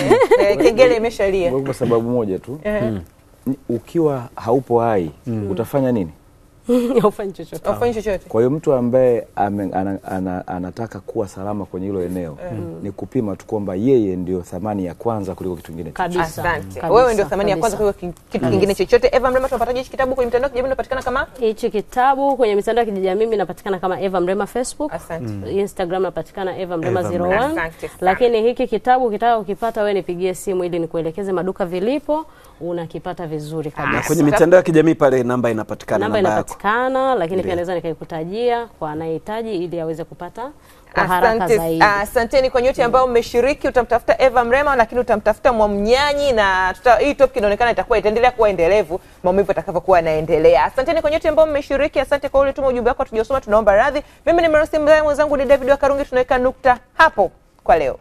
Kengele imeshalia. Kwa sababu moja tu. Ukiwa haupo hai, utafanya nini? Haufanyi chochote. Kwa hiyo mtu ambaye anataka kuwa salama kwenye hilo eneo ni kupima tu kwamba yeye ndio thamani ya kwanza kuliko kitu kingine chochote. Asante. Wewe ndio thamani ya kwanza kuliko kitu kingine chochote. Eva Mrema, tunapataje hichi kitabu kwenye mitandao ya kijamii? Unapatikana kama hichi kitabu kwenye mitandao ya kijamii inapatikana kama Eva Mrema Facebook. Instagram inapatikana Eva Mrema 01. Lakini hiki kitabu ukitaka ukipata wewe nipigie simu ili nikuelekeze maduka vilipo, unakipata vizuri kabisa. Kwenye mitandao ya kijamii pale namba inapatikana, lakini pia naweza nikaikutajia kwa anayehitaji ili aweze kupata kwa haraka zaidi. Asanteni kwa nyote ambao mmeshiriki. Utamtafuta Eva Mrema, lakini utamtafuta Mwamnyanyi, na hii topic inaonekana itakuwa itaendelea kuwa endelevu maumivu atakavyokuwa yanaendelea. Asanteni kwa nyote ambao mmeshiriki. Asante kwa ule tuma ujumbe wako tujosoma, tunaomba radhi. Mimi ni Mercy Mzee, mwenzangu ni David wa Karungi. Tunaweka nukta hapo kwa leo.